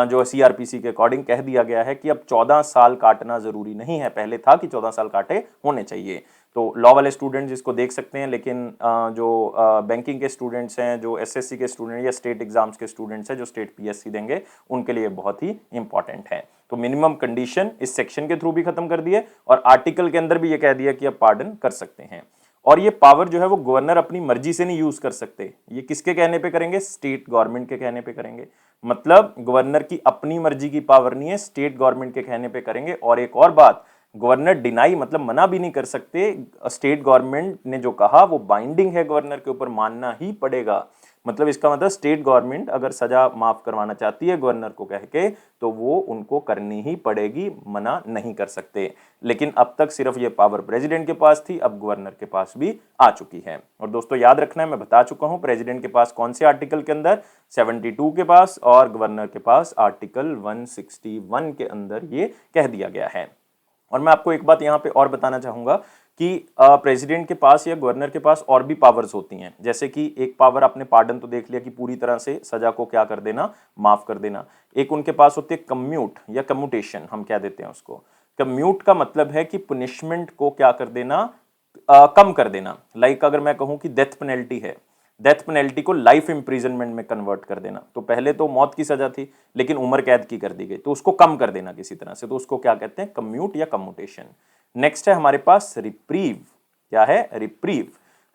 जो सीआरपीसी के अकॉर्डिंग कह दिया गया है कि अब 14 साल काटना जरूरी नहीं है, पहले था कि 14 साल काटे होने चाहिए। तो लॉ वाले स्टूडेंट्स इसको देख सकते हैं, लेकिन जो बैंकिंग के स्टूडेंट्स हैं, जो एसएससी के स्टूडेंट या स्टेट एग्जाम्स के स्टूडेंट्स हैं जो स्टेट पीएससी देंगे, उनके लिए बहुत ही इंपॉर्टेंट है। तो मिनिमम कंडीशन इस सेक्शन के थ्रू भी खत्म कर दिए और आर्टिकल के अंदर भी ये कह दिया कि अब पार्डन कर सकते हैं। और ये पावर जो है वो गवर्नर अपनी मर्जी से नहीं यूज कर सकते, ये किसके कहने पे करेंगे, स्टेट गवर्नमेंट के कहने पे करेंगे। मतलब गवर्नर की अपनी मर्जी की पावर नहीं है, स्टेट गवर्नमेंट के कहने पे करेंगे। और एक और बात, गवर्नर डिनाई मतलब मना भी नहीं कर सकते, स्टेट गवर्नमेंट ने जो कहा वो बाइंडिंग है, गवर्नर के ऊपर मानना ही पड़ेगा। मतलब इसका मतलब स्टेट गवर्नमेंट अगर सजा माफ करवाना चाहती है गवर्नर को कह के, तो वो उनको करनी ही पड़ेगी, मना नहीं कर सकते। लेकिन अब तक सिर्फ ये पावर प्रेसिडेंट के पास थी, अब गवर्नर के पास भी आ चुकी है। और दोस्तों याद रखना है, मैं बता चुका हूं प्रेसिडेंट के पास कौन से आर्टिकल के अंदर, 72 के पास, और गवर्नर के पास आर्टिकल 161 के अंदर ये कह दिया गया है। और मैं आपको एक बात यहां पे और बताना चाहूंगा कि प्रेसिडेंट के पास या गवर्नर के पास और भी पावर्स होती हैं। जैसे कि एक पावर आपने पार्डन तो देख लिया कि पूरी तरह से सजा को क्या कर देना, माफ कर देना। एक उनके पास होती है कम्यूट या कम्यूटेशन, हम क्या देते हैं उसको। कम्यूट का मतलब है कि पुनिशमेंट को क्या कर देना, कम कर देना। लाइक अगर मैं कहूं कि डेथ पेनल्टी है, डेथ पेनल्टी को लाइफ इंप्रिजनमेंट में कन्वर्ट कर देना। तो पहले तो मौत की सजा थी लेकिन उम्र कैद की कर दी गई, तो उसको कम कर देना किसी तरह से, तो उसको क्या कहते हैं, कम्यूट या कम्यूटेशन। नेक्स्ट है हमारे पास रिप्रीव। क्या है, रिप्रीव।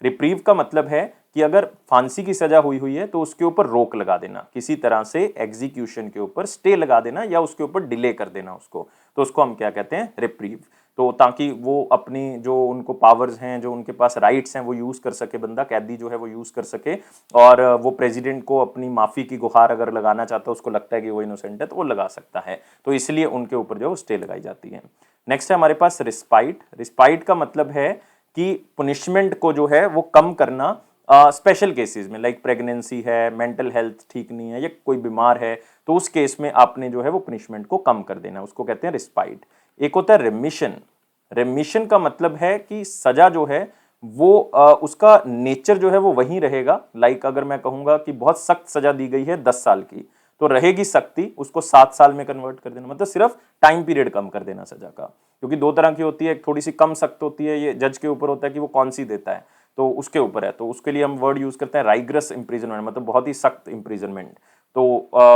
रिप्रीव का मतलब है कि अगर फांसी की सजा हुई है तो उसके ऊपर रोक लगा देना, किसी तरह से एग्जीक्यूशन के ऊपर स्टे लगा देना या उसके ऊपर डिले कर देना उसको, तो उसको हम क्या कहते हैं, रिप्रीव। तो ताकि वो अपनी जो उनको पावर्स हैं, जो उनके पास राइट्स हैं, वो यूज़ कर सके, बंदा कैदी जो है वो यूज़ कर सके, और वो प्रेसिडेंट को अपनी माफ़ी की गुहार अगर लगाना चाहता है, उसको लगता है कि वो इनोसेंट है, तो वो लगा सकता है। तो इसलिए उनके ऊपर जो स्टे लगाई जाती है। नेक्स्ट है हमारे पास रिस्पाइट। रिस्पाइट का मतलब है कि पुनिशमेंट को जो है वो कम करना स्पेशल केसेस में, लाइक प्रेगनेंसी है, मेंटल हेल्थ ठीक नहीं है, या कोई बीमार है, तो उस केस में आपने जो है वो पनिशमेंट को कम कर देना, उसको कहते हैं रिस्पाइट। एक होता है रेमिशन। रेमिशन का मतलब है कि सजा जो है वो उसका नेचर जो है वो वहीं रहेगा। लाइक अगर मैं कहूंगा कि बहुत सख्त सजा दी गई है 10 साल की, तो रहेगी सख्ती, उसको 7 साल में कन्वर्ट कर देना, मतलब सिर्फ टाइम पीरियड कम कर देना सजा का। क्योंकि दो तरह की होती है, एक थोड़ी सी कम सख्त होती है, ये जज के ऊपर होता है कि वो कौन सी देता है, तो उसके ऊपर है। तो उसके लिए हम वर्ड यूज करते हैं राइग्रस इंप्रिजनमेंट, मतलब बहुत ही सख्त इंप्रिजनमेंट। तो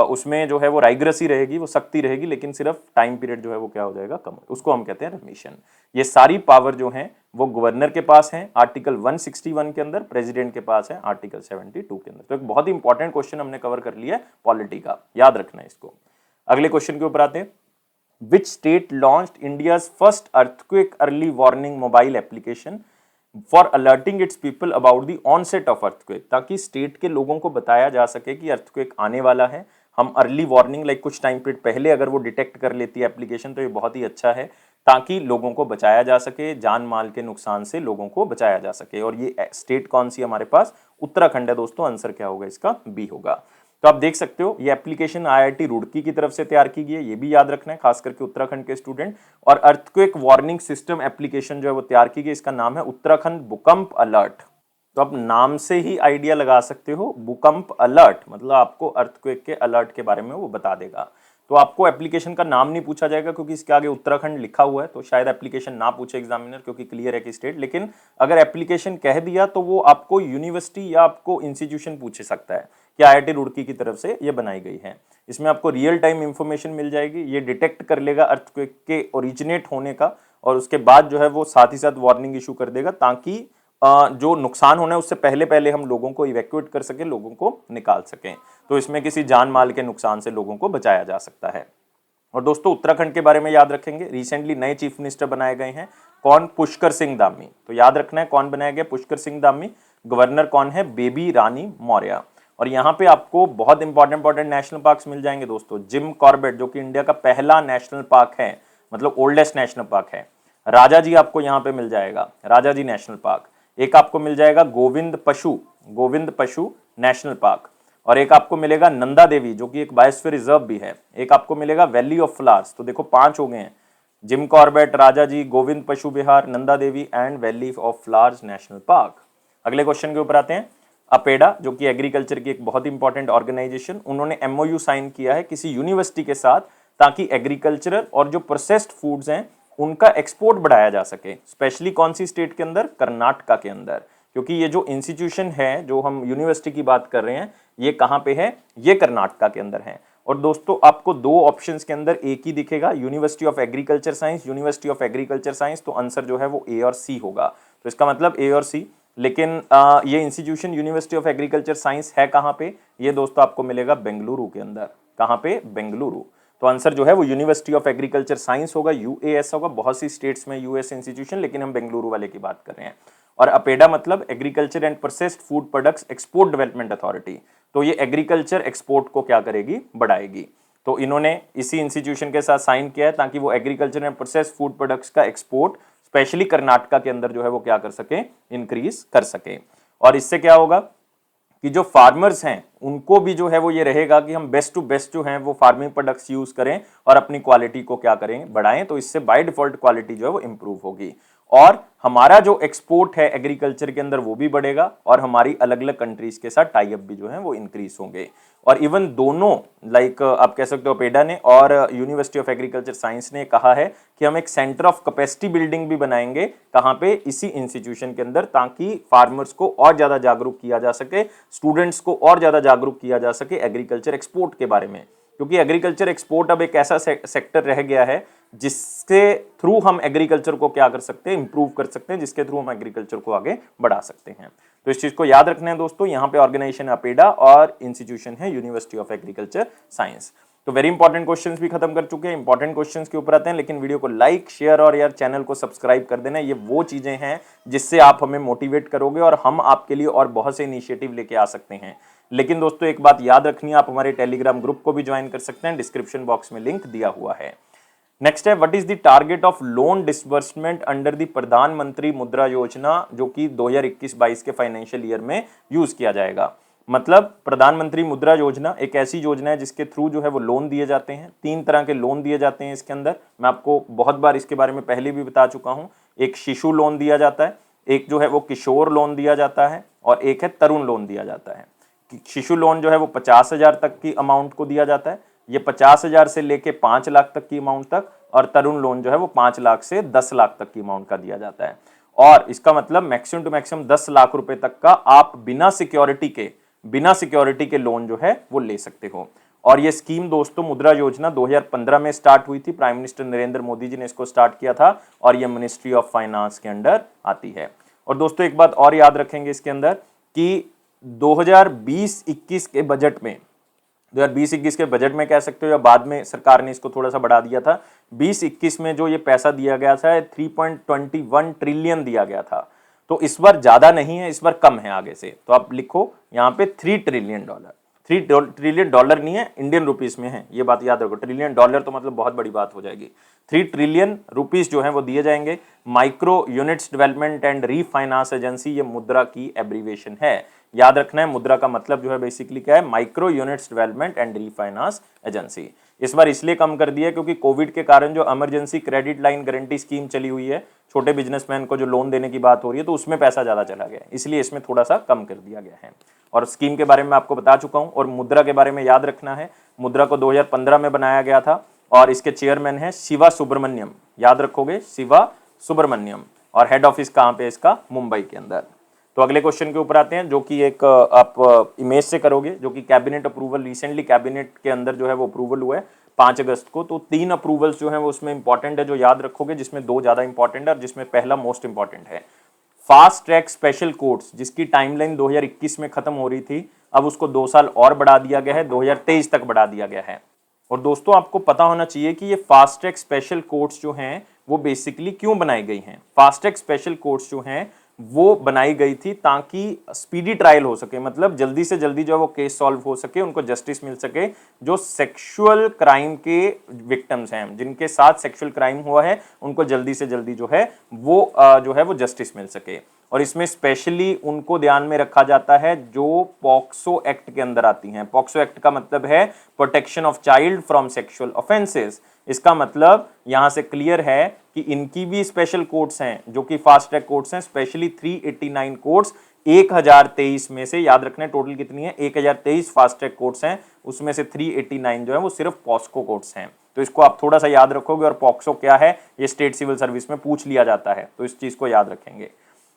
उसमें जो है वो राइग्रस ही रहेगी, वो सख्ती रहेगी, लेकिन सिर्फ टाइम पीरियड जो है वो क्या हो जाएगा, कम, उसको हम कहते हैं रेमिशन। ये सारी पावर जो है वो गवर्नर के पास है आर्टिकल 161 के अंदर, प्रेसिडेंट के पास है आर्टिकल 72 के अंदर। तो एक बहुत ही इंपॉर्टेंट क्वेश्चन हमने कवर कर लिया है पॉलिटी का, याद रखना है इसको। अगले क्वेश्चन के ऊपर आते हैं। Which state launched India's first earthquake early warning mobile application for alerting its people about the onset of earthquake, ताकि स्टेट के लोगों को बताया जा सके कि अर्थक्वेक आने वाला है। हम अर्ली वार्निंग, लाइक कुछ टाइम पीरियड पहले अगर वो डिटेक्ट कर लेती है एप्लीकेशन, तो ये बहुत ही अच्छा है, ताकि लोगों को बचाया जा सके, जान माल के नुकसान से लोगों को बचाया जा सके। और ये स्टेट कौन सी हमारे पास, उत्तराखंड है दोस्तों। आंसर क्या होगा इसका, बी होगा। तो आप देख सकते हो ये एप्लीकेशन आईआईटी रुड़की की तरफ से तैयार की गई है, ये भी याद रखना है, खास करके उत्तराखंड के स्टूडेंट। और अर्थक्वेक वार्निंग सिस्टम एप्लीकेशन जो है वो तैयार की गई, इसका नाम है उत्तराखंड भूकंप अलर्ट। तो आप नाम से ही आइडिया लगा सकते हो, भूकंप अलर्ट मतलब आपको अर्थक्वेक के अलर्ट के बारे में वो बता देगा। तो आपको एप्लीकेशन का नाम नहीं पूछा जाएगा, क्योंकि इसके आगे उत्तराखंड लिखा हुआ है, तो शायद एप्लीकेशन ना पूछे एग्जामिनर, क्योंकि क्लियर है कि स्टेट। लेकिन अगर एप्लीकेशन कह दिया तो वो आपको यूनिवर्सिटी या आपको इंस्टीट्यूशन पूछ सकता है कि आईआईटी रुड़की की तरफ से ये बनाई गई है। इसमें आपको रियल टाइम इंफॉर्मेशन मिल जाएगी, ये डिटेक्ट कर लेगा अर्थक्वेक के ओरिजिनेट होने का, और उसके बाद जो है वो साथ ही साथ वार्निंग इशू कर देगा, ताकि जो नुकसान होना है उससे पहले पहले हम लोगों को इवैक्यूएट कर सके, लोगों को निकाल सकें। तो इसमें किसी जान माल के नुकसान से लोगों को बचाया जा सकता है। और दोस्तों उत्तराखंड के बारे में याद रखेंगे, रिसेंटली नए चीफ मिनिस्टर बनाए गए हैं, कौन, पुष्कर सिंह धामी। तो याद रखना है कौन बनाया गया, पुष्कर सिंह धामी। गवर्नर कौन है, बेबी रानी मौर्य। और यहाँ पे आपको बहुत इंपॉर्टेंट नेशनल पार्क्स मिल जाएंगे दोस्तों। जिम कॉर्बेट जो कि इंडिया का पहला नेशनल पार्क है, मतलब ओल्डेस्ट नेशनल पार्क है। राजा जी आपको यहाँ पे मिल जाएगा, राजा जी नेशनल पार्क। एक आपको मिल जाएगा गोविंद पशु नेशनल पार्क। और एक आपको मिलेगा नंदा देवी जो कि एक बायोस्फीयर रिजर्व भी है। एक आपको मिलेगा वैली ऑफ फ्लावर्स। तो देखो 5 हो गए हैं, Jim Corbett, Rajaji, Govind Pashu Vihar, Nanda Devi and valley of flowers national park. अगले क्वेश्चन के ऊपर आते हैं। अपेडा जो कि एग्रीकल्चर की एक बहुत इंपॉर्टेंट ऑर्गेनाइजेशन, उन्होंने एमओयू साइन किया है किसी यूनिवर्सिटी के साथ, ताकि एग्रीकल्चरल और जो प्रोसेस्ड फूड्स हैं उनका एक्सपोर्ट बढ़ाया जा सके। स्पेशली कौन सी स्टेट के अंदर, कर्नाटका के अंदर। क्योंकि ये जो इंस्टीट्यूशन है, जो हम यूनिवर्सिटी की बात कर रहे हैं, ये कहाँ पे है, ये कर्नाटका के अंदर है। और दोस्तों आपको 2 ऑप्शंस के अंदर एक ही दिखेगा, university of agriculture science, university of agriculture science. तो आंसर जो है वो ए और सी होगा। तो इसका मतलब ए और सी। लेकिन ये institution university of agriculture science है कहाँ पे, ये दोस्तों आपको मिलेगा बेंगलुरु के अंदर। कहाँ पे, बेंगलुरु। तो आंसर जो है वो यूनिवर्सिटी ऑफ एग्रीकल्चर साइंस होगा, यूएएस होगा। बहुत सी स्टेट्स में यूएस इंस्टीट्यूशन, लेकिन हम बेंगलुरु वाले की बात कर रहे हैं। और अपेडा मतलब agriculture and processed food products export development authority. तो ये एग्रीकल्चर एक्सपोर्ट को क्या करेगी, बढ़ाएगी। तो इन्होंने इसी इंस्टीट्यूशन के साथ साइन किया है, ताकि वो agriculture and processed food products का एक्सपोर्ट स्पेशली कर्नाटका के अंदर जो है वो क्या कर सके, इंक्रीज कर सके। और इससे क्या होगा कि जो फार्मर्स हैं उनको भी जो है वो ये रहेगा कि हम बेस्ट टू बेस्ट जो हैं वो फार्मिंग प्रोडक्ट्स यूज करें और अपनी क्वालिटी को क्या करें, बढ़ाएं। तो इससे बाय डिफॉल्ट क्वालिटी जो है वो इंप्रूव होगी, और हमारा जो एक्सपोर्ट है एग्रीकल्चर के अंदर वो भी बढ़ेगा, और हमारी अलग अलग कंट्रीज के साथ टाई अप भी जो है वो इंक्रीज होंगे। और इवन दोनों, लाइक आप कह सकते हो पेडा ने और यूनिवर्सिटी ऑफ एग्रीकल्चर साइंस ने कहा है कि हम एक सेंटर ऑफ कैपेसिटी बिल्डिंग भी बनाएंगे, कहाँ पे, इसी इंस्टीट्यूशन के अंदर, ताकि फार्मर्स को और ज्यादा जागरूक किया जा सके, स्टूडेंट्स को और ज्यादा जागरूक किया जा सके एग्रीकल्चर एक्सपोर्ट के बारे में। क्योंकि एग्रीकल्चर एक्सपोर्ट अब एक ऐसा सेक्टर रह गया है जिसके थ्रू हम एग्रीकल्चर को क्या कर सकते हैं, इंप्रूव कर सकते हैं, जिसके थ्रू हम एग्रीकल्चर को आगे बढ़ा सकते हैं। तो इस चीज को याद रखना है दोस्तों। यहाँ पे ऑर्गेनाइजेशन अपेडा और इंस्टीट्यूशन है यूनिवर्सिटी ऑफ एग्रीकल्चर साइंस। तो वेरी इंपॉर्टेंट क्वेश्चंस भी खत्म कर चुके हैं, इंपॉर्टेंट क्वेश्चंस के ऊपर आते हैं, लेकिन वीडियो को लाइक शेयर और यार चैनल को सब्सक्राइब कर देना। ये वो चीजें हैं जिससे आप हमें मोटिवेट करोगे और हम आपके लिए और बहुत से इनिशिएटिव लेके आ सकते हैं। लेकिन दोस्तों एक बात याद रखनी है, आप हमारे टेलीग्राम ग्रुप को भी ज्वाइन कर सकते हैं, डिस्क्रिप्शन बॉक्स में लिंक दिया हुआ है। नेक्स्ट है, what is the target of loan disbursement under the प्रधानमंत्री मुद्रा योजना, जो कि 2021-22 के फाइनेंशियल ईयर में यूज किया जाएगा। मतलब प्रधानमंत्री मुद्रा योजना एक ऐसी योजना है जिसके थ्रू जो है वो लोन दिए जाते हैं। 3 तरह के लोन दिए जाते हैं इसके अंदर, मैं आपको बहुत बार इसके बारे में पहले भी बता चुका हूं। एक शिशु लोन दिया जाता है, एक जो है वो किशोर लोन दिया जाता है, और एक है तरुण लोन दिया जाता है। शिशु लोन जो है वो 50,000 तक की अमाउंट को दिया जाता है, ये 50,000 से लेके 5 लाख तक की अमाउंट तक, और तरुण लोन जो है वो 5 लाख से 10 लाख तक की अमाउंट का दिया जाता है। और इसका मतलब मैक्सिमम टू मैक्सिमम 10 लाख रुपए तक का आप बिना सिक्योरिटी के लोन जो है वो ले सकते हो। और ये स्कीम दोस्तों, मुद्रा योजना 2015 में स्टार्ट हुई थी, प्राइम मिनिस्टर नरेंद्र मोदी जी ने इसको स्टार्ट किया था, और ये मिनिस्ट्री ऑफ फाइनेंस के अंडर आती है। और दोस्तों एक बात और याद रखेंगे इसके अंदर कि 2020-21 के बजट में, 2020-21 के बजट में कह सकते हो, या बाद में सरकार ने इसको थोड़ा सा बढ़ा दिया था, 2021 में जो ये पैसा दिया गया था 3.21 ट्रिलियन दिया गया था। तो इस बार ज्यादा नहीं है, इस बार कम है आगे से, तो आप लिखो यहाँ पे $3 ट्रिलियन। $3 ट्रिलियन नहीं है, इंडियन रुपीस में है, ये बात याद रखो। ट्रिलियन डॉलर तो मतलब बहुत बड़ी बात हो जाएगी। 3 ट्रिलियन रुपीस जो है वो दिए जाएंगे। Micro units development and refinance agency, ये मुद्रा की एब्रीविएशन है, याद रखना है। मुद्रा का मतलब जो है बेसिकली क्या है, micro units development and refinance agency. इस बार इसलिए कम कर दिया क्योंकि कोविड के कारण जो emergency credit line guarantee scheme चली हुई है, छोटे बिजनेसमैन को जो लोन देने की बात हो रही है, तो उसमें पैसा ज्यादा चला गया, इसलिए इसमें थोड़ा सा कम कर दिया गया है। और स्कीम के बारे में आपको बता चुका हूं। और मुद्रा के बारे में याद रखना है, मुद्रा को 2015 में बनाया गया था, और इसके चेयरमैन है शिवा सुब्रमण्यम, याद रखोगे शिवा सुब्रमण्यम। और हेड ऑफिस कहां पे इसका, मुंबई के अंदर। तो अगले क्वेश्चन के ऊपर आते हैं, जो कि एक आप इमेज से करोगे, जो कि कैबिनेट अप्रूवल, रिसेंटली कैबिनेट के अंदर जो है वो अप्रूवल हुआ है 5 अगस्त को। तो 3 अप्रूवल्स जो है वो उसमें इंपॉर्टेंट है, जो याद रखोगे, जिसमें 2 ज्यादा इंपॉर्टेंट है और जिसमें पहला मोस्ट इंपॉर्टेंट है। फास्ट ट्रैक स्पेशल कोर्ट्स, जिसकी टाइमलाइन 2021 में खत्म हो रही थी, अब उसको 2 साल और बढ़ा दिया गया है, 2023 तक बढ़ा दिया गया है। और दोस्तों आपको पता होना चाहिए कि ये फास्ट ट्रैक स्पेशल कोर्ट्स जो हैं वो बेसिकली क्यों बनाई गई हैं। फास्ट ट्रैक स्पेशल कोर्ट्स जो हैं वो बनाई गई थी ताकि स्पीडी ट्रायल हो सके, मतलब जल्दी से जल्दी जो है वो केस सॉल्व हो सके, उनको जस्टिस मिल सके। जो सेक्सुअल क्राइम के विक्टिम्स हैं, जिनके साथ सेक्सुअल क्राइम हुआ है, उनको जल्दी से जल्दी जो है वो जस्टिस मिल सके। और इसमें स्पेशली उनको ध्यान में रखा जाता है जो पॉक्सो एक्ट के अंदर आती हैं। पॉक्सो एक्ट का मतलब है protection of child from sexual offences. इसका मतलब यहां से क्लियर है कि इनकी भी स्पेशल कोर्ट्स हैं, जो कि फास्ट ट्रैक कोर्ट्स हैं, स्पेशली 389 कोर्ट्स 1023 में से, याद रखना टोटल कितनी है, 1023 फास्ट ट्रैक कोर्ट्स हैं, उसमें से 389 जो है वो सिर्फ पॉस्को कोर्ट्स हैं। तो इसको आप थोड़ा सा याद रखोगे। और पॉक्सो क्या है, ये स्टेट सिविल सर्विस में पूछ लिया जाता है, तो इस चीज को याद रखेंगे।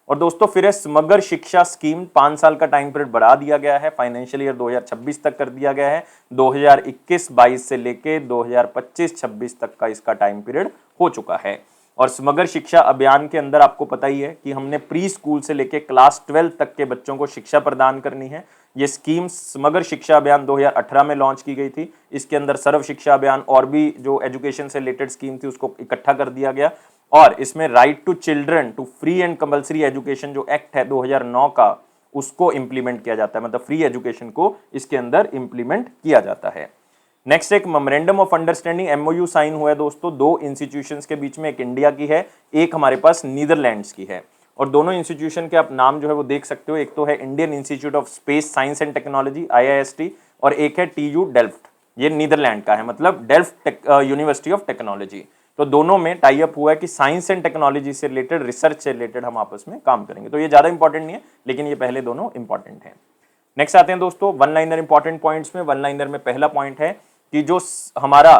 और दोस्तों फिर है समग्र शिक्षा स्कीम, 5 साल का टाइम पीरियड बढ़ा दिया गया है, फाइनेंशियल ईयर 2026 तक कर दिया गया है। 2021-22 से लेके 2025-26 तक का इसका टाइम पीरियड हो चुका है। और समग्र शिक्षा अभियान के अंदर आपको पता ही है कि हमने प्री स्कूल से लेके क्लास 12 तक के बच्चों को शिक्षा प्रदान करनी है। ये स्कीम समग्र शिक्षा अभियान 2018 में लॉन्च की गई थी। इसके अंदर सर्व शिक्षा अभियान और भी जो एजुकेशन से रिलेटेड स्कीम थी उसको इकट्ठा कर दिया गया। और इसमें right to children to free and compulsory education जो एक्ट है 2009 का, उसको इंप्लीमेंट किया जाता है, मतलब फ्री एजुकेशन को इसके अंदर इंप्लीमेंट किया जाता है। नेक्स्ट एक memorandum of understanding MOU sign हुआ है दोस्तों 2 इंस्टीट्यूशंस के बीच में, एक इंडिया की है, एक हमारे पास नीदरलैंड्स की है। और दोनों इंस्टीट्यूशन के आप नाम जो है वो देख सकते हो, एक तो है Indian institute of space science and technology IIST, और एक है TU डेल्फ्ट, ये नीदरलैंड का है, मतलब डेल्फ्ट यूनिवर्सिटी ऑफ टेक्नोलॉजी। तो दोनों में टाई अप हुआ है कि साइंस एंड टेक्नोलॉजी से रिलेटेड, रिसर्च से रिलेटेड हम आपस में काम करेंगे। तो ये ज्यादा इंपॉर्टेंट नहीं है, लेकिन ये पहले दोनों इंपॉर्टेंट हैं। नेक्स्ट आते हैं दोस्तों वन लाइनर इंपॉर्टेंट पॉइंट्स में। वन लाइनर में पहला पॉइंट है कि जो हमारा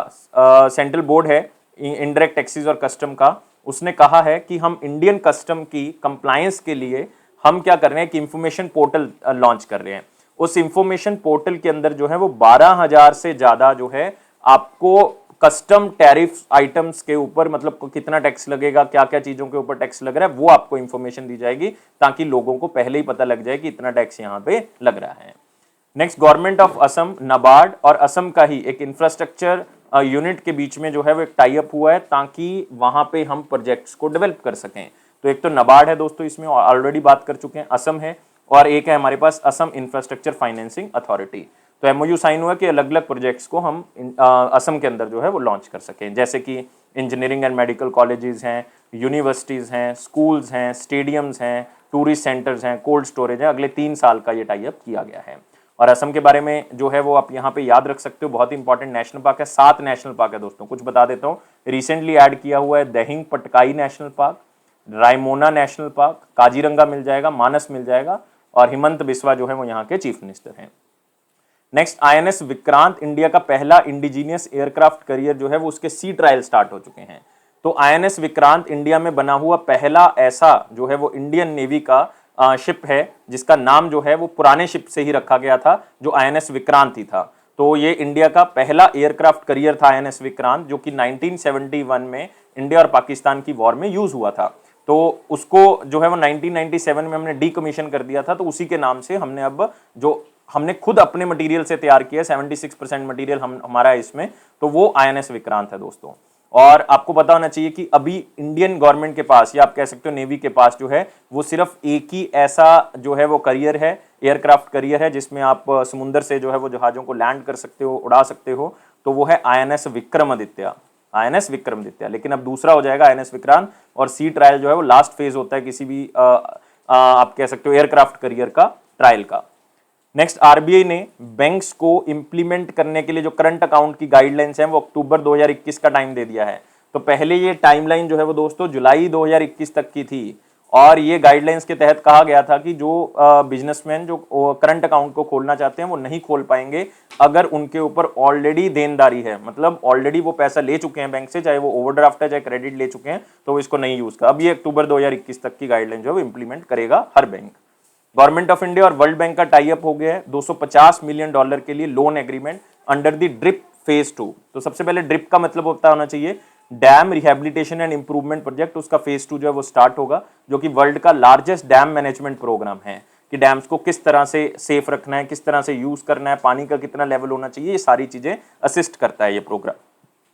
सेंट्रल बोर्ड है इनडायरेक्ट टैक्सेस और कस्टम का, उसने कहा है कि हम इंडियन कस्टम की कंप्लायंस के लिए हम क्या कर रहे हैं कि इंफॉर्मेशन पोर्टल लॉन्च कर रहे हैं। उस इंफॉर्मेशन पोर्टल के अंदर जो है वो 12,000 से ज्यादा जो है आपको कस्टम टैरिफ आइटम्स के ऊपर, मतलब कितना टैक्स लगेगा, क्या क्या चीजों के ऊपर टैक्स लग रहा है, वो आपको इंफॉर्मेशन दी जाएगी ताकि लोगों को पहले ही पता लग जाए कि इतना टैक्स यहाँ पे लग रहा है। Next, government of Assam, NABARD और असम का ही एक इंफ्रास्ट्रक्चर यूनिट के बीच में जो है वो एक टाई अप हुआ है ताकि वहां पे हम प्रोजेक्ट्स को डेवलप कर सकें। तो एक तो नाबार्ड है दोस्तों, इसमें ऑलरेडी बात कर चुके हैं, असम है, और एक है हमारे पास असम इंफ्रास्ट्रक्चर फाइनेंसिंग अथॉरिटी। तो एमओयू साइन हुआ कि अलग अलग प्रोजेक्ट्स को हम असम के अंदर जो है वो लॉन्च कर सकें, जैसे कि इंजीनियरिंग एंड मेडिकल कॉलेजेस हैं, यूनिवर्सिटीज़ हैं, स्कूल्स हैं, स्टेडियम्स हैं, टूरिस्ट सेंटर्स हैं, कोल्ड स्टोरेज है। अगले 3 साल का ये टाई अप किया गया है। और असम के बारे में जो है वो आप यहाँ पे याद रख सकते हो, बहुत ही इंपॉर्टेंट नेशनल पार्क है, 7 नेशनल पार्क है दोस्तों। कुछ बता देता हूँ, रिसेंटली ऐड किया हुआ है Dehing Patkai national park, Raimona national park, Kaziranga मिल जाएगा, मानस मिल जाएगा, और हिमंत बिस्वा जो है वो यहाँ के चीफ मिनिस्टर हैं। नेक्स्ट, आईएनएस विक्रांत, इंडिया का पहला इंडिजीनियस एयरक्राफ्ट करियर जो है वो उसके सी ट्रायल स्टार्ट हो चुके हैं। तो आईएनएस विक्रांत इंडिया में बना हुआ पहला ऐसा जो है वो इंडियन नेवी का शिप है जिसका नाम जो है वो पुराने शिप से ही रखा गया था, जो आईएनएस विक्रांत ही था। तो ये इंडिया का पहला एयरक्राफ्ट करियर था आईएनएस विक्रांत, जो कि 1971 में इंडिया और पाकिस्तान की वॉर में यूज हुआ था। तो उसको जो है वो 1997 में हमने डीकमीशन कर दिया था, तो उसी के नाम से हमने अब जो हमने खुद अपने मटेरियल से तैयार किया, 76% मटेरियल हमारा है इसमें, तो वो आईएनएस विक्रांत है दोस्तों। और आपको पता होना चाहिए कि अभी इंडियन गवर्नमेंट के पास, या आप कह सकते हो नेवी के पास जो है वो सिर्फ एक ही ऐसा जो है वो करियर है, एयरक्राफ्ट करियर है, जिसमें आप समुद्र से जो है वो जहाजों को लैंड कर सकते हो, उड़ा सकते हो, तो वो है आईएनएस विक्रमादित्य, आईएनएस विक्रमादित्य। लेकिन अब दूसरा हो जाएगा आईएनएस विक्रांत, और सी ट्रायल जो है वो लास्ट फेज होता है किसी भी आप कह सकते हो एयरक्राफ्ट करियर का ट्रायल का। नेक्स्ट, आरबीआई ने बैंक्स को इंप्लीमेंट करने के लिए जो करंट अकाउंट की गाइडलाइंस हैं वो अक्टूबर 2021 का टाइम दे दिया है। तो पहले ये टाइमलाइन जो है वो दोस्तों जुलाई 2021 तक की थी, और ये गाइडलाइंस के तहत कहा गया था कि जो बिजनेसमैन जो करंट अकाउंट को खोलना चाहते हैं वो नहीं खोल पाएंगे अगर उनके ऊपर ऑलरेडी देनदारी है, मतलब ऑलरेडी वो पैसा ले चुके हैं बैंक से, चाहे वो ओवरड्राफ्ट है चाहे क्रेडिट ले चुके हैं, तो वो इसको नहीं यूज कर। अब ये अक्टूबर 2021 तक की गाइडलाइन जो है वो इंप्लीमेंट करेगा हर बैंक। गवर्नमेंट ऑफ इंडिया और वर्ल्ड बैंक का टाई अप हो गया है $250 मिलियन के लिए loan agreement under the drip phase 2। तो सबसे पहले ड्रिप का मतलब होता होना चाहिए dam rehabilitation and improvement project, उसका फेज 2 जो है वो स्टार्ट होगा, जो कि वर्ल्ड का लार्जेस्ट डैम मैनेजमेंट प्रोग्राम है कि डैम्स को किस तरह से सेफ रखना है, किस तरह से यूज करना है, पानी का कितना लेवल होना चाहिए, ये सारी चीजें असिस्ट करता है ये प्रोग्राम,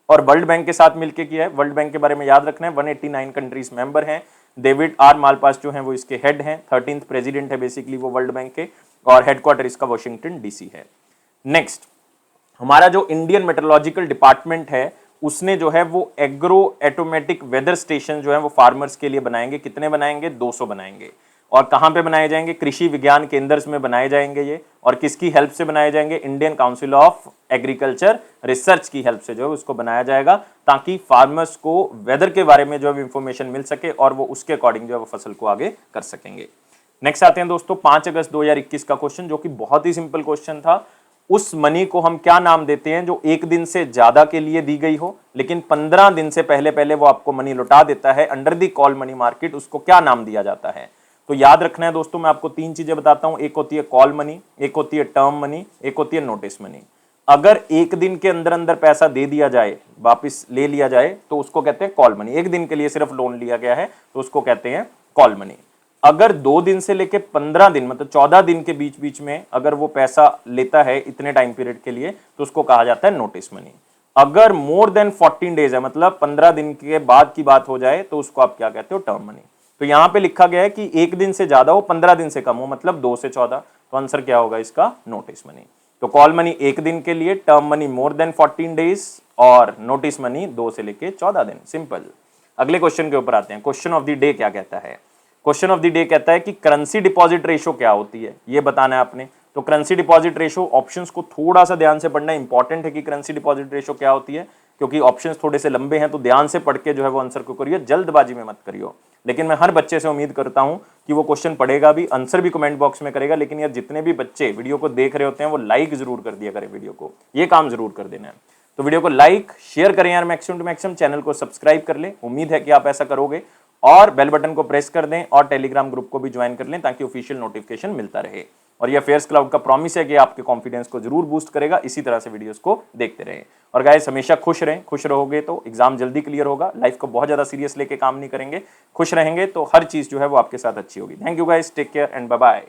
और वर्ल्ड बैंक के साथ मिलकर किया है। वर्ल्ड बैंक के बारे में याद रखना है, 189 कंट्रीज मेंबर हैं। डेविड आर मालपास जो हैं वो इसके हेड हैं, 13th प्रेसिडेंट है बेसिकली वो वर्ल्ड बैंक के, और हेडक्वार्टर इसका वॉशिंगटन डीसी है। नेक्स्ट, हमारा जो इंडियन मेट्रोलॉजिकल डिपार्टमेंट है उसने जो है वो एग्रो ऑटोमेटिक वेदर स्टेशन जो है वो फार्मर्स के लिए बनाएंगे। कितने बनाएंगे? 200 बनाएंगे। और कहां पे बनाए जाएंगे? कृषि विज्ञान केंद्र में बनाए जाएंगे ये, और किसकी हेल्प से बनाए जाएंगे? Indian council of agriculture research की हेल्प से जो है उसको बनाया जाएगा, ताकि फार्मर्स को वेदर के बारे में जो है इंफॉर्मेशन मिल सके और वो उसके अकॉर्डिंग जो है वो फसल को आगे कर सकेंगे। नेक्स्ट आते हैं दोस्तों 5 अगस्त 2021 का क्वेश्चन, जो कि बहुत ही सिंपल क्वेश्चन था। उस मनी को हम क्या नाम देते हैं जो 1 दिन से ज्यादा के लिए दी गई हो, लेकिन 15 दिन से पहले पहले वो आपको मनी लौटा देता है under the call money market, उसको क्या नाम दिया जाता है? तो याद रखना है दोस्तों, मैं आपको 3 चीजें बताता हूं। एक होती है कॉल मनी, एक होती है टर्म मनी, एक होती है नोटिस मनी। अगर 1 दिन के अंदर अंदर पैसा दे दिया जाए, वापिस ले लिया जाए, तो उसको कहते हैं कॉल मनी। 1 दिन के लिए सिर्फ लोन लिया गया है तो उसको कहते हैं कॉल मनी। अगर 2 दिन से लेके 15 दिन मतलब 14 दिन के बीच बीच में अगर वो पैसा लेता है इतने टाइम पीरियड के लिए, तो उसको कहा जाता है नोटिस मनी। अगर मोर देन 14 डेज है, मतलब 15 दिन के बाद की बात हो जाए, तो उसको आप क्या कहते हो? Term money. तो यहां पे लिखा गया है कि 1 दिन से ज्यादा हो, 15 दिन से कम हो, मतलब 2 से 14, तो आंसर क्या होगा इसका? Notice money. तो कॉल मनी 1 दिन के लिए, term money more than 14 days, और नोटिस मनी 2 से लेके 14 दिन। सिंपल। अगले क्वेश्चन के ऊपर आते हैं। क्वेश्चन ऑफ द डे क्या कहता है? क्वेश्चन ऑफ द डे कहता है कि करेंसी डिपॉजिट रेशो क्या होती है, ये बताना है आपने। तो करेंसी डिपॉजिट रेशो, ऑप्शंस को थोड़ा सा ध्यान से पढ़ना इंपॉर्टेंट है कि करेंसी डिपॉजिट रेशो क्या होती है, क्योंकि ऑप्शंस थोड़े से लंबे हैं, तो ध्यान से पढ़ के जो है वो आंसर को करिए, जल्दबाजी में मत करियो। लेकिन मैं हर बच्चे से उम्मीद करता हूं कि वो क्वेश्चन पढ़ेगा भी, आंसर भी कमेंट बॉक्स में करेगा। लेकिन यार जितने भी बच्चे वीडियो को देख रहे होते हैं वो लाइक जरूर कर दिया करें वीडियो को, ये काम जरूर कर देना है। तो वीडियो को लाइक शेयर करें यार मैक्सिमम टू मैक्सिमम, चैनल को सब्सक्राइब कर लें, उम्मीद है कि आप ऐसा करोगे, और बेल बटन को प्रेस कर दें और टेलीग्राम ग्रुप को भी ज्वाइन कर लें ताकि ऑफिशियल नोटिफिकेशन मिलता रहे। और ये अफेयर्स क्लाउड का प्रॉमिस है कि आपके कॉन्फिडेंस को जरूर बूस्ट करेगा। इसी तरह से वीडियोस को देखते रहें, और गाइस हमेशा खुश रहें। खुश रहोगे तो एग्जाम जल्दी क्लियर होगा। लाइफ को बहुत ज्यादा सीरियस लेके काम नहीं करेंगे, खुश रहेंगे तो हर चीज जो है वो आपके साथ अच्छी होगी। Thank you guys, take care and bye bye.